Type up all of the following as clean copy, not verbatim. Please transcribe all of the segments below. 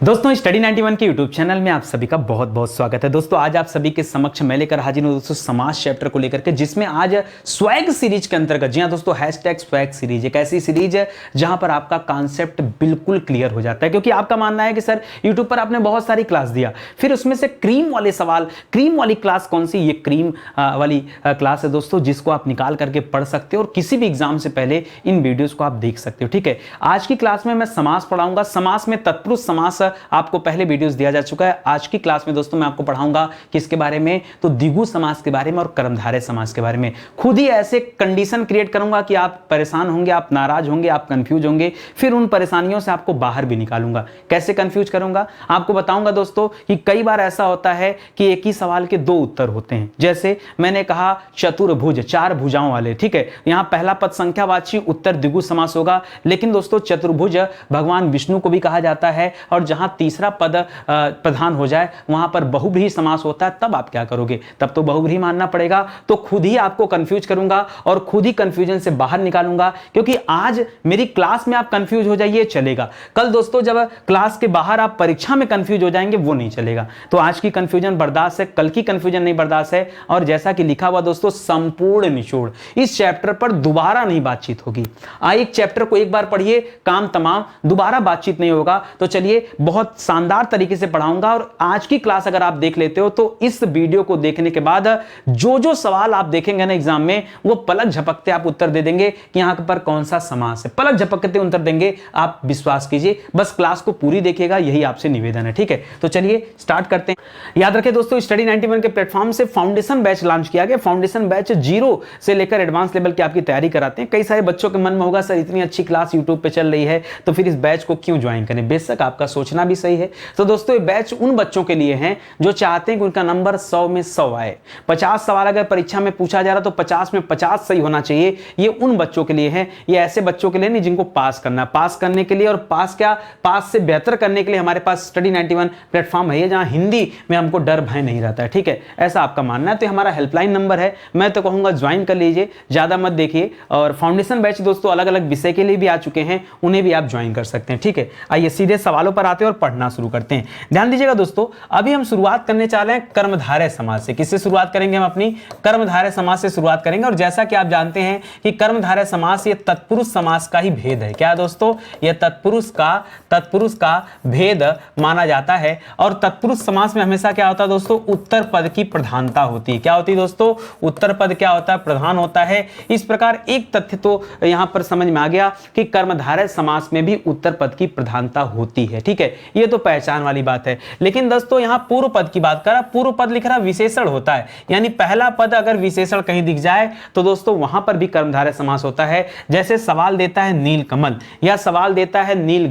दोस्तों स्टडी 91 के YouTube channel में आप सभी का बहुत बहुत स्वागत है। दोस्तों आज आप सभी के समक्ष मैं लेकर हाजिर हूं दोस्तों समाज चैप्टर को लेकर के, जिसमें आज स्वैग सीरीज के अंतर्गत, जी हां दोस्तों, हैशटैग स्वैग सीरीज एक ऐसी सीरीज है जहां पर आपका कॉन्सेप्ट बिल्कुल क्लियर हो जाता है। क्योंकि आपका मानना है कि सर यूट्यूब पर आपने बहुत सारी क्लास दिया, फिर उसमें से क्रीम वाले सवाल, क्रीम वाली क्लास कौन सी? ये क्रीम वाली क्लास है दोस्तों, जिसको आप निकाल करके पढ़ सकते हो और किसी भी एग्जाम से पहले इन वीडियोस को आप देख सकते हो। ठीक है, आज की क्लास में मैं समास पढ़ाऊंगा। समास में तत्पुरुष समास आपको पहले वीडियोस दिया जा चुका है। आज की क्लास में दोस्तों मैं आपको पढ़ाऊंगा किसके बारे में? तो द्विगु समास के बारे में और कर्मधारय समास के बारे में। खुद ही ऐसे कंडीशन क्रिएट करूंगा कि आप परेशान होंगे, आप नाराज होंगे, आप कंफ्यूज होंगे, फिर उन परेशानियों से आपको बाहर भी निकालूंगा। कैसे कंफ्यूज करूंगा आपको बताऊंगा दोस्तों कि कई बार ऐसा होता है कि एक ही सवाल के दो उत्तर होते हैं। जैसे मैंने कहा चतुर्भुज, चार भुजाओं वाले, ठीक है, यहां पहला पद संख्यावाची, उत्तर द्विगु समास होगा। लेकिन दोस्तों चतुर्भुज भगवान विष्णु को भी कहा जाता है, और जहां तीसरा पद प्रधान हो जाए वहां पर बहुव्रीहि समास होता है। तब आप क्या करोगे? तब तो बहुव्रीहि मानना पड़ेगा। तो खुद ही आपको कंफ्यूज करूंगा और खुद ही कंफ्यूजन से बाहर निकालूंगा। क्योंकि आज मेरी क्लास में आप कंफ्यूज हो जाइए चलेगा, कल दोस्तों जब क्लास के बाहर आप परीक्षा में कंफ्यूज हो जाएंगे वो नहीं चलेगा। तो आज की कंफ्यूजन बर्दाश्त है, कल की कंफ्यूजन नहीं बर्दाश्त है। और जैसा कि लिखा हुआ दोस्तों, संपूर्ण निचोड़, इस चैप्टर पर दोबारा नहीं बातचीत होगी। एक चैप्टर को एक बार पढ़िए, काम तमाम, दोबारा बातचीत नहीं होगा। तो चलिए बहुत शानदार तरीके से पढ़ाऊंगा। और आज की क्लास अगर आप देख लेते हो तो इस वीडियो को देखने के बाद जो जो सवाल आप देखेंगे ना एग्जाम में, वो पलक झपकते आप उत्तर दे देंगे कि यहां पर कौन सा समास है। पलक झपकते उत्तर देंगे, आप विश्वास कीजिए। बस क्लास को पूरी देखिएगा, यही आपसे निवेदन है। ठीक है, तो चलिए स्टार्ट करते हैं। याद रखें दोस्तों, स्टडी 91 के प्लेटफॉर्म से फाउंडेशन बैच लॉन्च किया गया। फाउंडेशन बैच 0 से लेकर एडवांस लेवल की आपकी तैयारी कराते हैं। कई सारे बच्चों के मन में होगा, सर इतनी अच्छी क्लास यूट्यूब पे चल रही है तो फिर इस बैच को क्यों ज्वाइन करें? बेशक आपका सोचना भी सही है। तो दोस्तों ये बैच उन बच्चों के लिए है जो चाहते हैं कि उनका नंबर 100 में 100 आए। 50 सवाल अगर परीक्षा में पूछा जा रहा तो 50 में 50 सही होना चाहिए। ये उन बच्चों के लिए है, ये ऐसे बच्चों के लिए नहीं जिनको पास करना। पास करने के लिए, और पास से बेहतर करने के लिए हमारे पास स्टडी 91 प्लेटफॉर्म है, जहां हिंदी में हमको डर भय नहीं रहता है। ठीक है, ऐसा आपका मानना है तो हमारा हेल्पलाइन नंबर है, मैं तो कहूंगा ज्वाइन कर लीजिए, ज्यादा मत देखिए। और फाउंडेशन बैच दोस्तों अलग अलग विषय के लिए भी आ चुके हैं, उन्हें भी आप ज्वाइन कर सकते हैं। ठीक है, आइए सीधे सवालों पर आते हैं और पढ़ना शुरू करते हैं। ध्यान दीजिएगा दोस्तों, अभी हम शुरुआत करने जा रहे हैं कर्मधारय समास से। किससे शुरुआत करेंगे? हम अपनी कर्मधारय समास से शुरुआत करेंगे। और जैसा कि आप जानते हैं कि कर्मधारय समास ये तत्पुरुष समास का ही भेद है। क्या दोस्तों? ये तत्पुरुष का भेद माना जाता है। और तत्पुरुष समास में हमेशा क्या होता है दोस्तों? उत्तर पद की प्रधानता होती है। क्या होती है दोस्तों? उत्तर पद क्या होता है? प्रधान होता है। इस प्रकार एक तथ्य तो यहां पर समझ में आ गया कि कर्मधारय समास में भी उत्तर पद की प्रधानता होती है। ठीक है, ये तो पहचान वाली बात है। लेकिन दोस्तों यहां पूर्व पद की बात कर रहा, पूर्व पद लिख रहा विशेषण होता है, यानी पहला पद अगर विशेषण कहीं दिख जाए तो दोस्तों वहां पर भी कर्मधारय समास होता है। जैसे सवाल देता है नील कमल, या सवाल देता है नील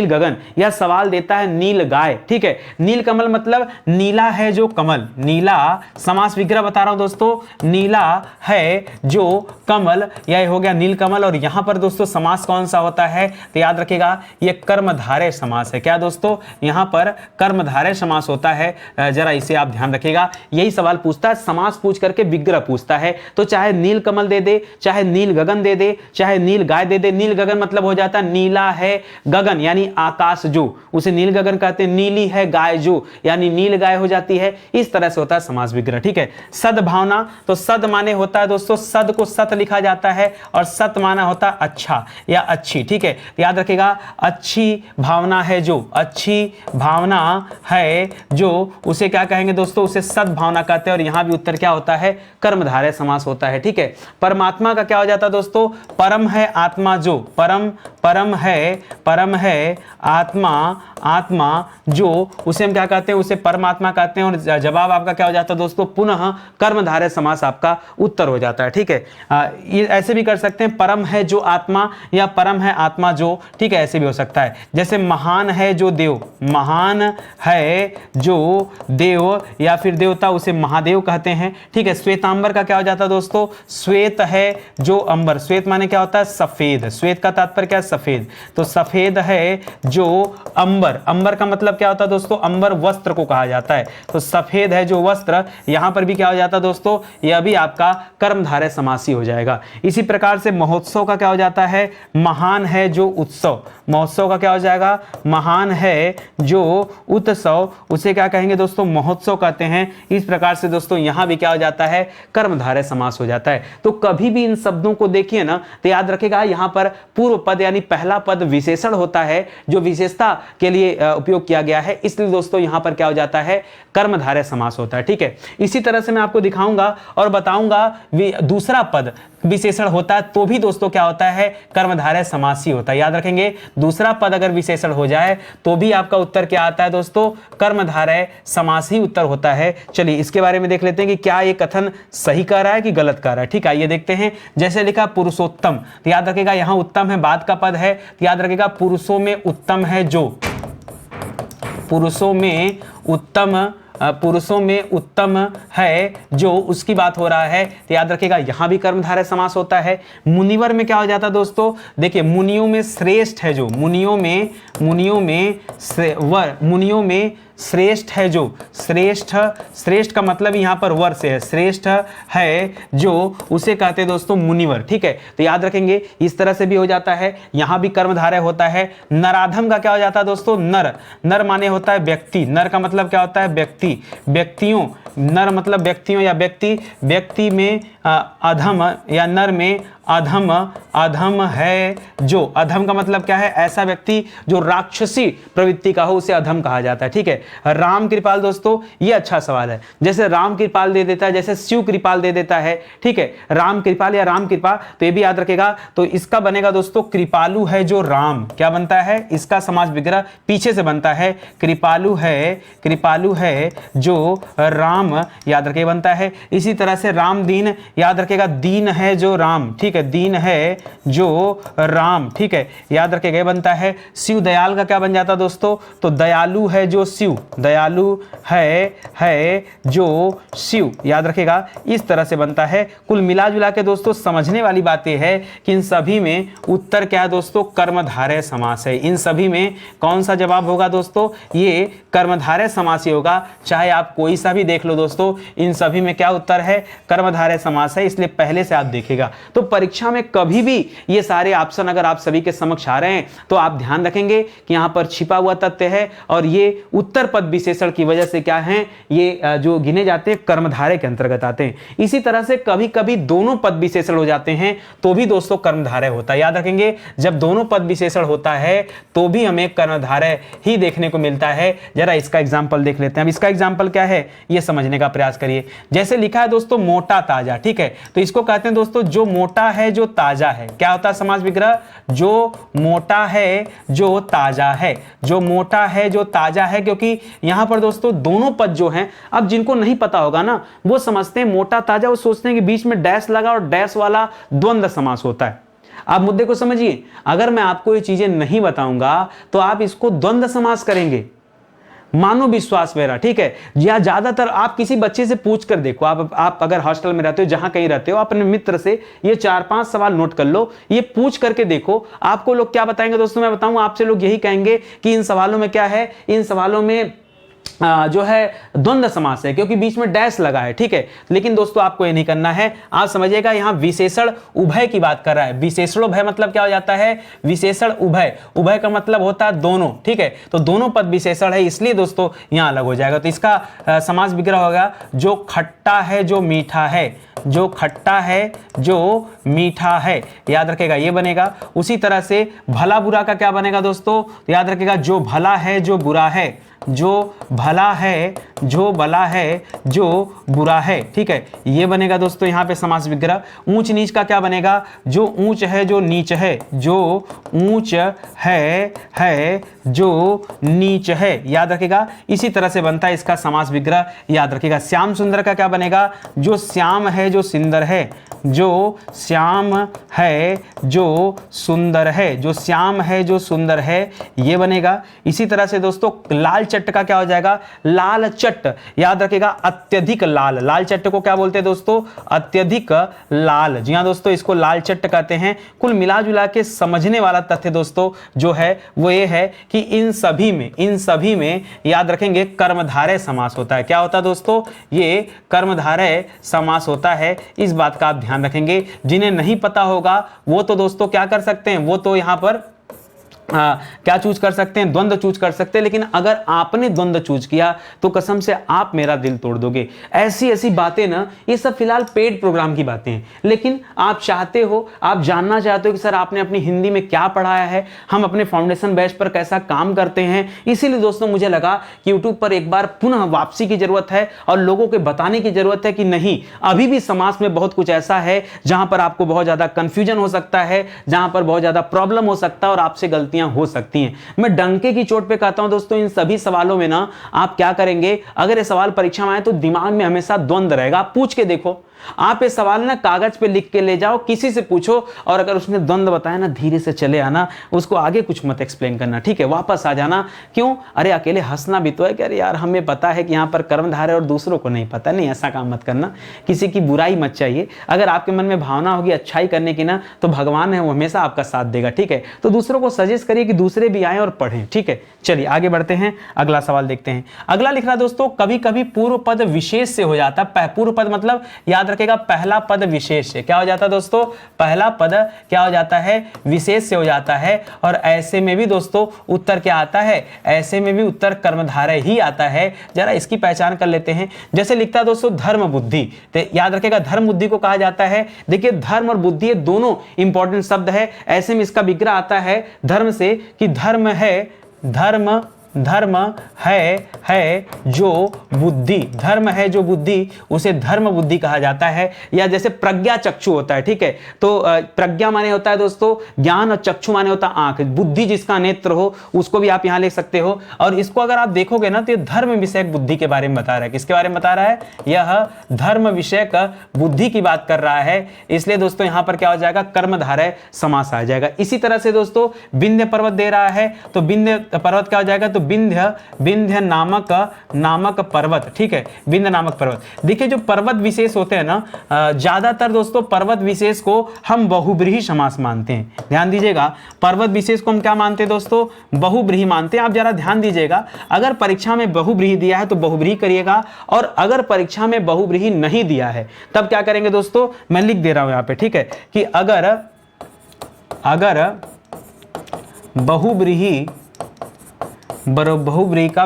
गगन, या सवाल देता है नील गाय। ठीक है, नील कमल मतलब नीला है जो कमल, नीला समास विग्रह बता रहा हूं दोस्तों, नीला है जो कमल, यह हो गया नील कमल। और यहां पर दोस्तों समास कौन सा होता है? तो याद रखिएगा यह कर्मधारय समास है। क्या दोस्तों? यहां पर कर्मधारय समास होता है, जरा इसे आप ध्यान रखिएगा। यही सवाल पूछता है, समास पूछ करके विग्रह पूछता है। तो चाहे नील कमल दे दे, चाहे नील गगन दे दे, चाहे नील गाय दे दे। नील गगन मतलब हो जाता है नीला है गगन यानी आकाश जो, उसे नील गगन कहते हैं। नीली है गाय जो, यानी नील गाय हो जाती है। इस तरह से होता है समास विग्रह। ठीक है, सद्भावना, तो सद माने होता है दोस्तों, सद को सत लिखा जाता है और सत माना होता है अच्छा या अच्छी। ठीक है, याद रखिएगा अच्छी भावना है जो, अच्छी भावना है जो, उसे क्या कहेंगे दोस्तों? उसे सद्भावना कहते हैं। और यहां भी उत्तर क्या होता है? कर्मधारय समास होता है। ठीक है, परमात्मा का क्या हो जाता है दोस्तों? परम है आत्मा जो, परम है आत्मा जो, उसे हम क्या कहते हैं? उसे परमात्मा कहते हैं। और जवाब आपका क्या हो जाता है दोस्तों? पुनः कर्मधारय समास आपका उत्तर हो जाता है। ठीक है, ये ऐसे भी कर सकते हैं, परम है जो आत्मा या परम है आत्मा जो। ठीक है, ऐसे भी हो सकता है। जैसे महान है जो देव, महान है जो देव या फिर देवता, उसे महादेव कहते हैं। ठीक है, श्वेतांबर का क्या हो जाता है दोस्तों? श्वेत है जो अंबर, श्वेत माने क्या होता है? सफेद। श्वेत का तात्पर्य क्या? सफेद, तो सफेद है जो अंबर, अंबर का मतलब क्या होता है दोस्तों, अंबर वस्त्र को कहा जाता है, तो सफेद है जो वस्त्र, यहां पर भी क्या हो जाता है दोस्तों, यह भी आपका कर्मधारय समास ही हो जाएगा। इसी प्रकार से महोत्सव का क्या हो जाता है, महान है जो उत्सव, महोत्सव का क्या हो जाएगा, महान है जो उत्सव, उसे क्या कहेंगे दोस्तों, महोत्सव कहते हैं। इस प्रकार से दोस्तों यहां भी क्या हो जाता है, कर्मधारय समास हो जाता है। तो कभी भी इन शब्दों को देखिए ना तो याद रखेगा यहां पर पूर्व पद यानी पहला पद विशेषण होता है जो विशेषता के लिए उपयोग किया गया है, इसलिए दोस्तों यहां पर क्या हो जाता है, कर्मधारय समास होता है। ठीक है, इसी तरह से मैं आपको दिखाऊंगा और बताऊंगा दूसरा पद विशेषण होता है तो भी दोस्तों क्या होता है, कर्मधारय समास ही होता है। याद रखेंगे दूसरा पद अगर विशेषण हो जाए तो भी आपका उत्तर क्या आता है दोस्तों, कर्मधारय समास ही उत्तर होता है। चलिए इसके बारे में देख लेते हैं कि क्या ये कथन सही कह रहा है कि गलत कह रहा है। ठीक है, ये देखते हैं। जैसे लिखा पुरुषोत्तम, तो याद रखेगा यहां उत्तम है, बाद का पद है, तो याद रखेगा पुरुषों में उत्तम है जो, पुरुषों में उत्तम, पुरुषों में उत्तम है जो, उसकी बात हो रहा है, तो याद रखिएगा यहां भी कर्मधारय समास होता है। मुनिवर में क्या हो जाता है दोस्तों, देखिए मुनियों में श्रेष्ठ है जो, मुनियों में मुनियों में श्रेष्ठ है जो, श्रेष्ठ, श्रेष्ठ का मतलब यहां पर वर से है, श्रेष्ठ है जो, उसे कहते हैं दोस्तों मुनिवर। ठीक है, तो याद रखेंगे इस तरह से भी हो जाता है, यहां भी कर्मधारय होता है। नराधम का क्या हो जाता है दोस्तों, नर, नर माने होता है व्यक्ति, नर का मतलब क्या होता है, व्यक्ति, व्यक्तियों, नर मतलब व्यक्तियों या व्यक्ति, व्यक्ति में अधम या नर में अधम, अधम है जो, अधम का मतलब क्या है, ऐसा व्यक्ति जो राक्षसी प्रवृत्ति का हो उसे अधम कहा जाता है। ठीक है, राम कृपाल दोस्तों ये अच्छा सवाल है, जैसे राम कृपाल दे देता है, जैसे शिव कृपाल दे देता है। ठीक है, राम कृपाल या राम कृपा, तो ये भी याद रखेगा, तो इसका बनेगा दोस्तों कृपालु है जो राम, क्या बनता है, इसका समास विग्रह पीछे से बनता है, कृपालु है जो राम, याद रखे बनता है। इसी तरह से राम दीन, याद रखेगा दीन है जो राम, ठीक है, दीन है जो राम। ठीक है, याद रखेगा बनता है। शिव दयाल का क्या बन जाता दोस्तों, तो दयालु है जो शिव, दयालु है जो शिव, याद रखेगा इस तरह से बनता है। कुल मिला जुला के दोस्तों समझने वाली बात यह है कि इन सभी में उत्तर क्या है दोस्तों, कर्मधारय समास है। इन सभी में कौन सा जवाब होगा दोस्तों, ये कर्मधारय समास ही होगा, चाहे आप कोई सा भी देख लो दोस्तों, इन सभी में क्या उत्तर है, कर्मधारय समास है, इसलिए पहले से आप देखिएगा। तो परीक्षा में कभी भी ये सारे ऑप्शन अगर आप सभी के समक्ष आ रहे हैं तो आप ध्यान रखेंगे कि यहां पर छिपा हुआ तथ्य है और ये उत्तर पद विशेषण की वजह से क्या है, ये जो गिने जाते हैं कर्मधारय के अंतर्गत आते हैं। इसी तरह से कभी कभी दोनों पद विशेषण हो जाते हैं तो भी दोस्तों कर्मधारय होता है। याद रखेंगे जब दोनों पद विशेषण होता है तो भी हमें कर्मधारय ही देखने को मिलता है। जरा इसका एग्जाम्पल देख लेते हैं। अब इसका एग्जाम्पल क्या है ये समझने का प्रयास करिए। जैसे लिखा है दोस्तों मोटा ताजा, ठीक है, तो इसको कहते हैं दोस्तों जो मोटा है जो ताजा है, क्या होता है समास विग्रह, जो मोटा है जो ताजा है, जो मोटा है जो ताजा है, क्योंकि यहां पर दोस्तों दोनों पद जो हैं, अब जिनको नहीं पता होगा ना वो समझते हैं मोटा ताजा, वो सोचते हैं कि बीच में डैश लगा और डैश वाला द्वंद्व समास होता है। आप मुद्दे को समझिए, अगर मैं आपको ये चीजें नहीं बताऊंगा तो आप इसको द्वंद्व समास करेंगे, मानो विश्वास मेरा, ठीक है। या ज्यादातर आप किसी बच्चे से पूछ कर देखो, आप अगर हॉस्टल में रहते हो, जहां कहीं रहते हो, अपने मित्र से ये 4-5 सवाल नोट कर लो, ये पूछ करके देखो आपको लोग क्या बताएंगे दोस्तों। मैं बताऊं आपसे, लोग यही कहेंगे कि इन सवालों में क्या है, इन सवालों में जो है द्वंद्व समास है क्योंकि बीच में डैश लगा है, ठीक है। लेकिन दोस्तों आपको ये नहीं करना है, आप समझिएगा यहां विशेषण उभय की बात कर रहा है। विशेषणोभय मतलब क्या हो जाता है, विशेषण उभय, उभय का मतलब होता है दोनों, ठीक है, तो दोनों पद विशेषण है, इसलिए दोस्तों यहां अलग हो जाएगा। तो इसका समास विग्रह होगा जो खट्टा है जो मीठा है, जो खट्टा है जो मीठा है, याद रखेगा ये बनेगा। उसी तरह से भला बुरा का क्या बनेगा दोस्तों, याद रखेगा जो भला है जो बुरा है, जो भला है जो भला है जो बुरा है, ठीक है, ये बनेगा दोस्तों यहां पे समास विग्रह। ऊंच नीच का क्या बनेगा, जो ऊंच है जो नीच है, जो ऊंच है जो नीच है, याद रखेगा इसी तरह से बनता है इसका समास विग्रह, याद रखेगा। श्याम सुंदर का क्या बनेगा, जो श्याम है जो सुंदर है, जो श्याम है जो सुंदर है, जो श्याम है जो सुंदर है, ये बनेगा। इसी तरह से दोस्तों लाल चट्ट का क्या हो जाएगा, लाल चट्ट। याद रखिएगा अत्यधिक लाल, लाल चट्ट को क्या बोलते हैं दोस्तों, अत्यधिक लाल। जी हाँ दोस्तों, इसको लाल चट्ट कहते हैं। कुल मिला जुला के समझने वाला तथ्य दोस्तों जो है वो ये है कि इन सभी में याद रखेंगे कर्मधारय समास होता है। क्या होता है दोस्तों, ये कर्मधारय समास होता है। इस बात का आप ध्यान रखेंगे। जिन्हें नहीं पता होगा वो तो दोस्तों क्या कर सकते हैं, वो तो यहां पर क्या चूज कर सकते हैं, द्वंद्व चूज कर सकते हैं। लेकिन अगर आपने द्वंद्व चूज किया तो कसम से आप मेरा दिल तोड़ दोगे। ऐसी ऐसी बातें ना, ये सब फिलहाल पेड प्रोग्राम की बातें हैं, लेकिन आप चाहते हो, आप जानना चाहते हो कि सर आपने अपनी हिंदी में क्या पढ़ाया है, हम अपने फाउंडेशन बैच पर कैसा काम करते हैं। इसीलिए दोस्तों मुझे लगा कि यूट्यूब पर एक बार पुनः वापसी की जरूरत है और लोगों को बताने की जरूरत है कि नहीं, अभी भी समास में बहुत कुछ ऐसा है जहां पर आपको बहुत ज्यादा कंफ्यूजन हो सकता है, जहां पर बहुत ज्यादा प्रॉब्लम हो सकता है और आपसे गलतियां हो सकती हैं। मैं डंके की चोट पे कहता हूं दोस्तों, इन सभी सवालों में ना आप क्या करेंगे, अगर ये सवाल परीक्षा में आए तो दिमाग में हमेशा द्वंद्व रहेगा। आप पूछ के देखो, आप ये सवाल ना कागज पे लिख के ले जाओ, किसी से पूछो, और अगर उसने द्वंद्व बताया ना, धीरे से चले आना, उसको आगे कुछ मत एक्सप्लेन करना, ठीक है, वापस आ जाना। क्यों, अरे अकेले हंसना भी तो है कि अरे यार हमें पता है कि यहाँ पर कर्मधारय और दूसरों को नहीं पता। नहीं, ऐसा काम मत करना, किसी की बुराई मत चाहिए। अगर आपके मन में भावना होगी अच्छाई करने की ना, तो भगवान है वो हमेशा आपका साथ देगा, ठीक है। तो दूसरों को सजेस्ट करिए कि दूसरे भी आए और पढ़ें, ठीक है। चलिए आगे बढ़ते हैं, अगला सवाल देखते हैं। अगला लिख रहा दोस्तों, कभी कभी पूर्व पद विशेष से हो जाता है। पूर्व पद मतलब याद रखेगा पहला पद विशेष से क्या हो जाता है दोस्तों, पहला पद क्या हो जाता है, विशेष से हो जाता है। और ऐसे में भी दोस्तों उत्तर क्या आता है, ऐसे में भी उत्तर कर्मधारय ही आता है। जरा इसकी पहचान कर लेते हैं। जैसे लिखता है दोस्तों धर्म बुद्धि, तो याद रखेगा धर्म बुद्धि को कहा जाता है। देखिए धर्म और बुद्धि ये दोनों इंपॉर्टेंट शब्द है। ऐसे में इसका विग्रह आता है धर्म से कि धर्म है जो बुद्धि, धर्म है जो बुद्धि, उसे धर्म बुद्धि कहा जाता है। या जैसे प्रज्ञा चक्षु होता है, ठीक है, तो प्रज्ञा माने होता है दोस्तों ज्ञान और चक्षु माने होता है आंख। बुद्धि जिसका नेत्र हो उसको भी आप यहां लिख सकते हो। और इसको अगर आप देखोगे ना तो ये धर्म विषयक बुद्धि के बारे में बता रहा है। किसके बारे में बता रहा है, यह धर्म विषयक बुद्धि की बात कर रहा है। इसलिए दोस्तों यहां पर क्या हो जाएगा, कर्मधारय समास आ जाएगा। इसी तरह से दोस्तों विंध्य पर्वत दे रहा है, तो विंध्य पर्वत क्या हो जाएगा, तो विंध्य नामक पर्वत, ठीक है, विंध्य नामक पर्वत। देखिए जो पर्वत विशेष होते हैं ना, ज्यादातर दोस्तों पर्वत विशेष को हम बहुब्रीहि समास मानते हैं। ध्यान दीजिएगा, पर्वत विशेष को हम क्या मानते हैं दोस्तों, बहुब्रीहि मानते हैं। आप जरा ध्यान दीजिएगा, अगर परीक्षा में बहुब्रीहि दिया है तो बहुब्रीहि करिएगा, और अगर परीक्षा में बहुब्रीहि नहीं दिया है तब क्या करेंगे दोस्तों, मैं लिख दे रहा हूं यहां पे, ठीक है, कि अगर बहुब्रीहि का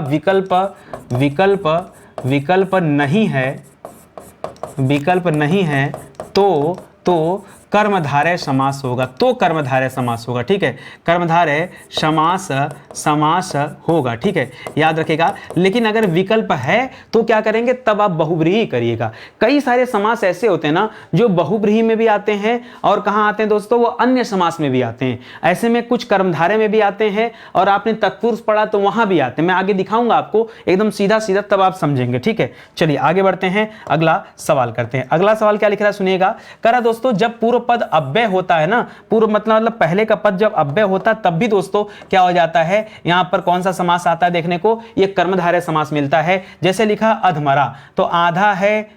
विकल्प नहीं है तो कर्मधारय समास होगा, ठीक है, कर्मधारय समास होगा, ठीक है, याद रखिएगा। लेकिन अगर विकल्प है तो क्या करेंगे, तब आप बहुब्रीहि करिएगा। कई सारे समास ऐसे होते हैं ना जो बहुब्रीहि में भी आते हैं और कहाँ आते हैं दोस्तों, वो अन्य समास में भी आते हैं। ऐसे में कुछ कर्मधारय में भी आते हैं और आपने तत्पुरुष पढ़ा तो वहां भी आते हैं। मैं आगे दिखाऊंगा आपको एकदम सीधा सीधा, तब आप समझेंगे, ठीक है। चलिए आगे बढ़ते हैं, अगला सवाल करते हैं। अगला सवाल क्या लिख रहा है सुनिएगा, करा दोस्तों, जब पूर्व पद अव्यय होता है ना, पूर्व मतलब पहले का पद जब अव्यय होता है तब भी दोस्तों क्या हो जाता है, यहां पर कौन सा समास आता है देखने को, ये कर्मधारय समास मिलता है। जैसे लिखा अधमरा, तो आधा है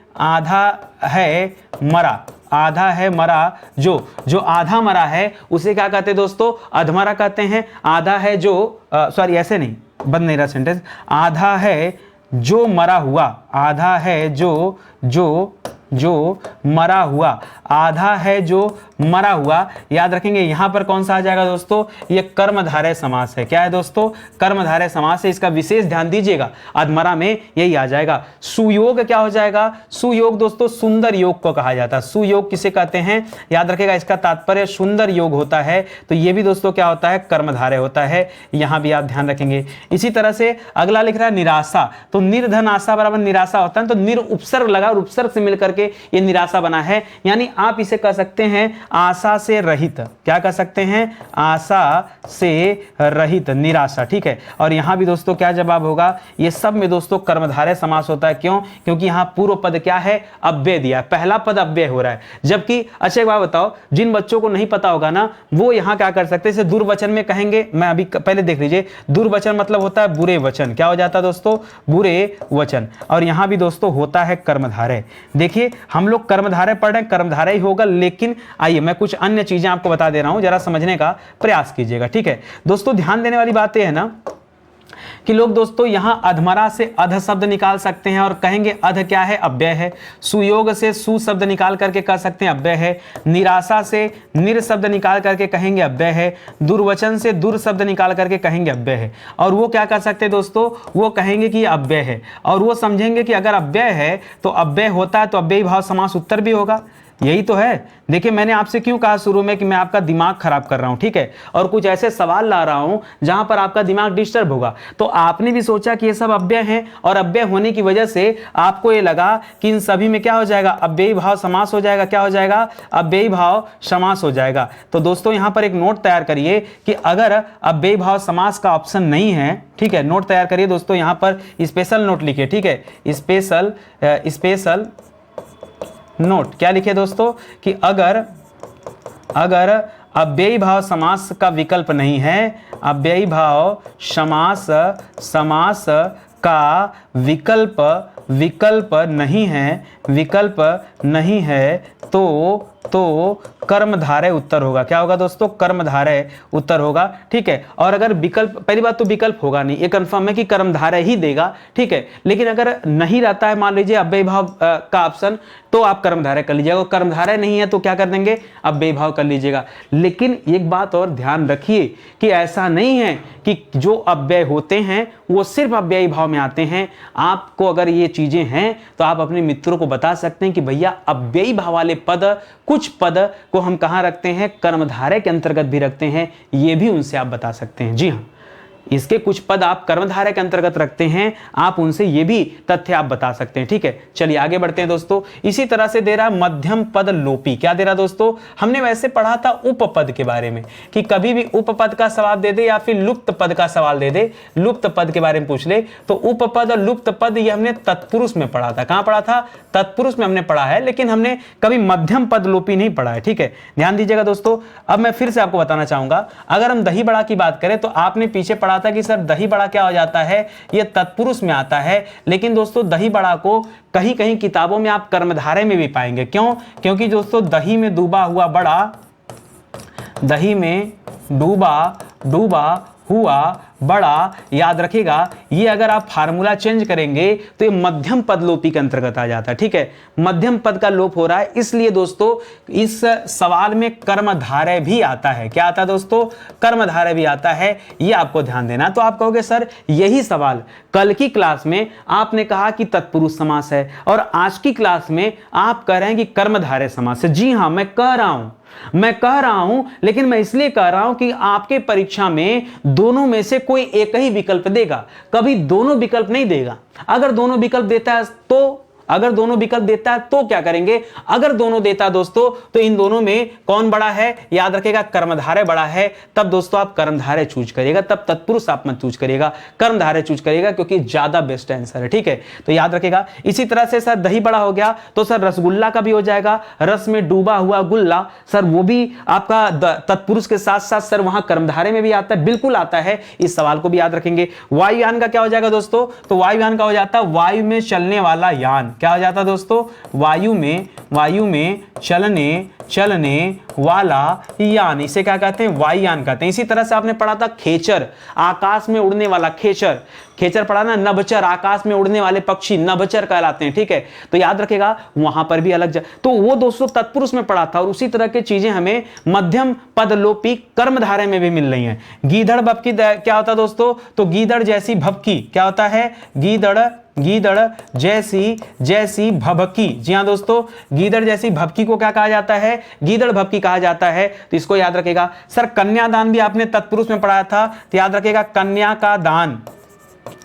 मरा, जो आधा मरा है उसे क्या कहते हैं दोस्तों, अधमरा कहते हैं। आधा है जो सॉरी ऐसे नहीं, बंद नहीं रहा सेंटेंस, आधा है जो मरा हुआ, आधा है जो मरा हुआ, आधा है जो मरा हुआ। याद रखेंगे यहां पर कौन सा आ जाएगा दोस्तों, ये कर्मधारय समास है। क्या है दोस्तों, कर्मधारय समास है। इसका विशेष ध्यान दीजिएगा, अधमरा में यही आ जाएगा। सुयोग क्या हो जाएगा, सुयोग दोस्तों सुंदर योग को कहा जाता है। सुयोग किसे कहते हैं, याद रखेगा, इसका तात्पर्य सुंदर योग होता है। तो ये भी दोस्तों क्या होता है, कर्मधारय होता है। यहां भी आप ध्यान रखेंगे। इसी तरह से अगला लिख रहा है निराशा, तो निर्धन आशा बराबर निराशा होता है। तो निर उपसर्ग लगा और उपसर्ग से मिलकर करके ये निराशा बना है, यानी आप इसे कह सकते हैं आशा से रहित। क्या कह सकते हैं? आशा से रहित, निराशा। ठीक है, और यहां भी दोस्तों क्या जवाब होगा? ये सब में दोस्तों कर्मधारय समास होता है। क्यों? क्योंकि यहां पूर्व पद क्या है? अव्यय दिया है, पहला पद अव्यय हो रहा है। जबकि अच्छा एक बात बताओ, जिन बच्चों को नहीं पता होगा ना, वो यहां क्या कर सकते हैं, इसे दुर्वचन में कहेंगे। मैं अभी पहले देख लीजिए, दुर्वचन मतलब होता है बुरे वचन। क्या हो जाता है दोस्तों? बुरे वचन। और यहां भी दोस्तों होता है कर्मधारय। देखिए हम लोग कर्मधारय पढ़ रहे हैं, कर्मधारय ही होगा, लेकिन आइए मैं कुछ अन्य चीजें आपको बता दे रहा हूं, जरा समझने का प्रयास कीजिएगा। ठीक है दोस्तों, ध्यान देने वाली बात यह है ना कि लोग दोस्तों यहां अधमरा से अध शब्द निकाल सकते हैं और कहेंगे अध क्या है? अव्यय है। सुयोग से सु शब्द निकाल करके कह सकते हैं अव्यय है। निराशा से निर शब्द निकाल करके कहेंगे अव्यय है। दुर्वचन से दुर शब्द निकाल करके कहेंगे अव्यय है। और वो क्या कर सकते हैं दोस्तों? वो कहेंगे कि अव्यय है, और वो समझेंगे कि अगर अव्यय है तो अव्यय होता है तो अव्ययी भाव समास उत्तर भी होगा। यही तो है। देखिए मैंने आपसे क्यों कहा शुरू में कि मैं आपका दिमाग खराब कर रहा हूं, ठीक है, और कुछ ऐसे सवाल ला रहा हूं जहां पर आपका दिमाग डिस्टर्ब होगा। तो आपने भी सोचा कि ये सब अव्यय हैं, और अव्यय होने की वजह से आपको ये लगा कि इन सभी में क्या हो जाएगा? अव्ययी भाव समास हो जाएगा। क्या हो जाएगा? अव्ययी भाव समास हो जाएगा। तो दोस्तों यहां पर एक नोट तैयार करिए कि अगर अव्ययी भाव समास का ऑप्शन नहीं है, ठीक है, नोट तैयार करिए दोस्तों, यहां पर स्पेशल नोट लिखिए। ठीक है, स्पेशल नोट क्या लिखे दोस्तों कि अगर अव्ययी भाव समास का विकल्प नहीं है, अव्ययी भाव समास का विकल्प नहीं है तो कर्मधारय उत्तर होगा। क्या होगा दोस्तों? कर्मधारय उत्तर होगा। ठीक है, और अगर विकल्प, पहली बात तो विकल्प होगा नहीं, ये कंफर्म है कि कर्मधारय ही देगा। ठीक है, लेकिन अगर नहीं रहता है मान लीजिए अव्ययी भाव का ऑप्शन, तो आप कर्मधारय कर लीजिएगा। कर्मधारय नहीं है तो क्या कर देंगे? अव्ययी भाव कर लीजिएगा। लेकिन एक बात और ध्यान रखिए कि ऐसा नहीं है कि जो अव्यय होते हैं वो सिर्फ अव्ययी भाव में आते हैं। आपको अगर ये चीजें हैं तो आप अपने मित्रों को बता सकते हैं कि भैया अव्ययी भाव वाले पद, कुछ पद को हम कहां रखते हैं? कर्मधारय के अंतर्गत भी रखते हैं। ये भी उनसे आप बता सकते हैं। जी हाँ, इसके कुछ पद आप कर्मधारय के अंतर्गत रखते हैं, आप उनसे ये भी तथ्य आप बता सकते हैं। ठीक है, चलिए आगे बढ़ते हैं दोस्तों। इसी तरह से दे रहा है मध्यम पद लोपी। क्या दे रहा दोस्तों? हमने वैसे पढ़ा था उपपद के बारे में कि कभी भी उपपद का सवाल दे दे या फिर लुप्त पद का सवाल दे दे, लुप्त पद के बारे में पूछ ले तो उपपद और लुप्त पद ये हमने तत्पुरुष में पढ़ा था। कहां पढ़ा था? तत्पुरुष में हमने पढ़ा है, लेकिन हमने कभी मध्यम पद लोपी नहीं पढ़ा है। ठीक है, ध्यान दीजिएगा दोस्तों। अब मैं फिर से आपको बताना चाहूंगा, अगर हम दही बड़ा की बात करें तो आपने पीछे पढ़ा था कि सर दही बड़ा क्या हो जाता है? ये तत्पुरुष में आता है, लेकिन दोस्तों दही बड़ा को कहीं कहीं किताबों में आप कर्मधारय में भी पाएंगे। क्यों? क्योंकि दोस्तों दही में डूबा हुआ बड़ा, दही में डूबा हुआ बड़ा, याद रखिएगा, ये अगर आप फार्मूला चेंज करेंगे तो ये मध्यम पद लोपी के अंतर्गत आ जाता है। ठीक है, मध्यम पद का लोप हो रहा है, इसलिए दोस्तों इस सवाल में कर्मधारय भी आता है। क्या आता है दोस्तों? कर्मधारय भी आता है, ये आपको ध्यान देना। तो आप कहोगे सर यही सवाल कल की क्लास में आपने कहा कि तत्पुरुष समास है और आज की क्लास में आप कह रहे हैं कि कर्मधारय समास है। जी हां, मैं कह रहा हूं, लेकिन मैं इसलिए कह रहा हूं कि आपके परीक्षा में दोनों में से कोई एक ही विकल्प देगा, कभी दोनों विकल्प नहीं देगा। अगर दोनों विकल्प देता है तो क्या करेंगे? अगर दोनों देता दोस्तों तो इन दोनों में कौन बड़ा है? याद रखिएगा कर्मधारय बड़ा है। तब दोस्तों आप कर्मधारय चूज करिएगा, तब तत्पुरुष आप मत चूज करिएगा, कर्मधारय चूज करिएगा, क्योंकि ज्यादा बेस्ट आंसर है। ठीक है, तो याद रखिएगा। इसी तरह से सर दही बड़ा हो गया तो सर रसगुल्ला का भी हो जाएगा। रस में डूबा हुआ गुल्ला, सर वो भी आपका तत्पुरुष के साथ साथ सर वहां कर्मधारय में भी आता है, बिल्कुल आता है। इस सवाल को भी याद रखेंगे। वायुयान का क्या हो जाएगा दोस्तों? तो वायुयान का हो जाता है वायु में चलने वाला यान। क्या हो जाता है दोस्तों? वायु में चलने वाला यान, इसे क्या कहते हैं? वायुयान कहते हैं। इसी तरह से आपने पढ़ा था खेचर, आकाश में उड़ने वाला खेचर पढ़ा ना। नभचर, आकाश में उड़ने वाले पक्षी नभचर कहलाते हैं। ठीक है, तो याद रखेगा वहां पर भी अलग तो वो दोस्तों तत्पुरुष में पढ़ा था। और उसी तरह की चीजें हमें मध्यम पद लोपी कर्मधारय में भी मिल रही हैं। गीदड़ भभकी क्या होता है दोस्तों? तो गीदड़ जैसी भभकी क्या होता है? गीदड़ जैसी भभकी। जी हां दोस्तों, गीदड़ जैसी भभकी को क्या कहा जाता है? गीदड़ भभकी कहा जाता है। तो इसको याद रखेगा। सर कन्यादान भी आपने तत्पुरुष में पढ़ाया था, तो याद रखेगा कन्या का दान,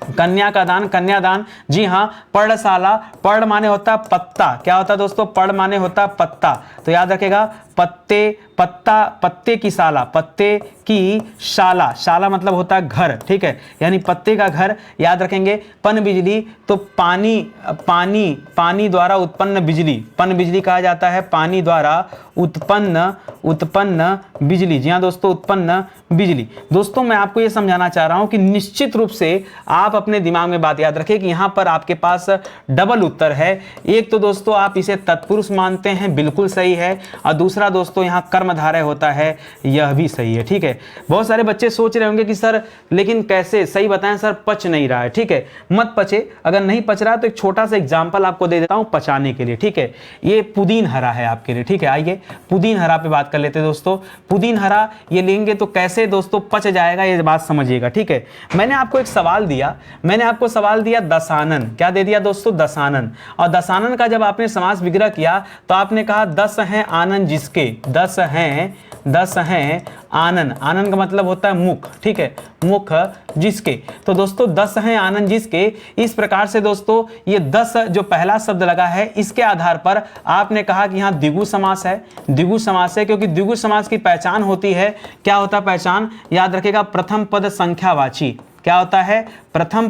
कन्या का दान, कन्यादान। जी हाँ। पर्णशाला, पर्ण माने होता है पत्ता, क्या होता है दोस्तों, पर्ण माने होता है पत्ता, तो याद रखेगा पत्ते, पत्ता, पत्ते की शाला, पत्ते की शाला, शाला मतलब होता है घर, ठीक है, यानी पत्ते का घर। याद रखेंगे पन बिजली, तो पानी, पानी, पानी द्वारा उत्पन्न बिजली, पन बिजली कहा जाता है पानी द्वारा उत्पन्न बिजली। जी हाँ दोस्तों, उत्पन्न बिजली। दोस्तों मैं आपको ये समझाना चाह रहा हूं कि निश्चित रूप से आप अपने दिमाग में बात याद रखें कि यहां पर आपके पास डबल उत्तर है। एक तो दोस्तों आप इसे तत्पुरुष मानते हैं, बिल्कुल सही है, और दूसरा दोस्तों यहां कर्मधारय होता है, यह भी सही है, ठीक है। बहुत सारे बच्चे सोच रहे होंगे कि सर लेकिन कैसे, सही बताएं सर, पच नहीं रहा है, ठीक है, मत पचे। अगर नहीं पच रहा तो एक छोटा सा एग्जाम्पल आपको दे देता हूं पचाने के लिए, ठीक है। ये पुदीन हरा है आपके लिए, ठीक है। आइए पुदीन हरा पे बात कर लेते हैं दोस्तों। पुदीन हरा ये लेंगे तो कैसे दोस्तों पच जाएगा, ये बात समझिएगा, ठीक है। मैंने आपको एक सवाल दिया, मैंने आपको सवाल दिया दशानन, क्या दे दिया दोस्तों, दशानन। और दशानन का जब आपने समास विग्रह किया तो आपने कहा 10 हैं आनन जिसके, 10 हैं आनन, आनन का मतलब होता है मुख, ठीक है, मुख जिसके। तो दोस्तों 10 हैं आनन जिसके, इस प्रकार से दोस्तों ये 10 जो पहला शब्द लगा है इसके आधार पर आपने कहा कि यहाँ द्विगु समास है, द्विगु समास है, क्योंकि द्विगु समास की पहचान होती है, क्या होता है पहचान, याद रखेगा प्रथम पद संख्यावाची, क्या होता है, प्रथम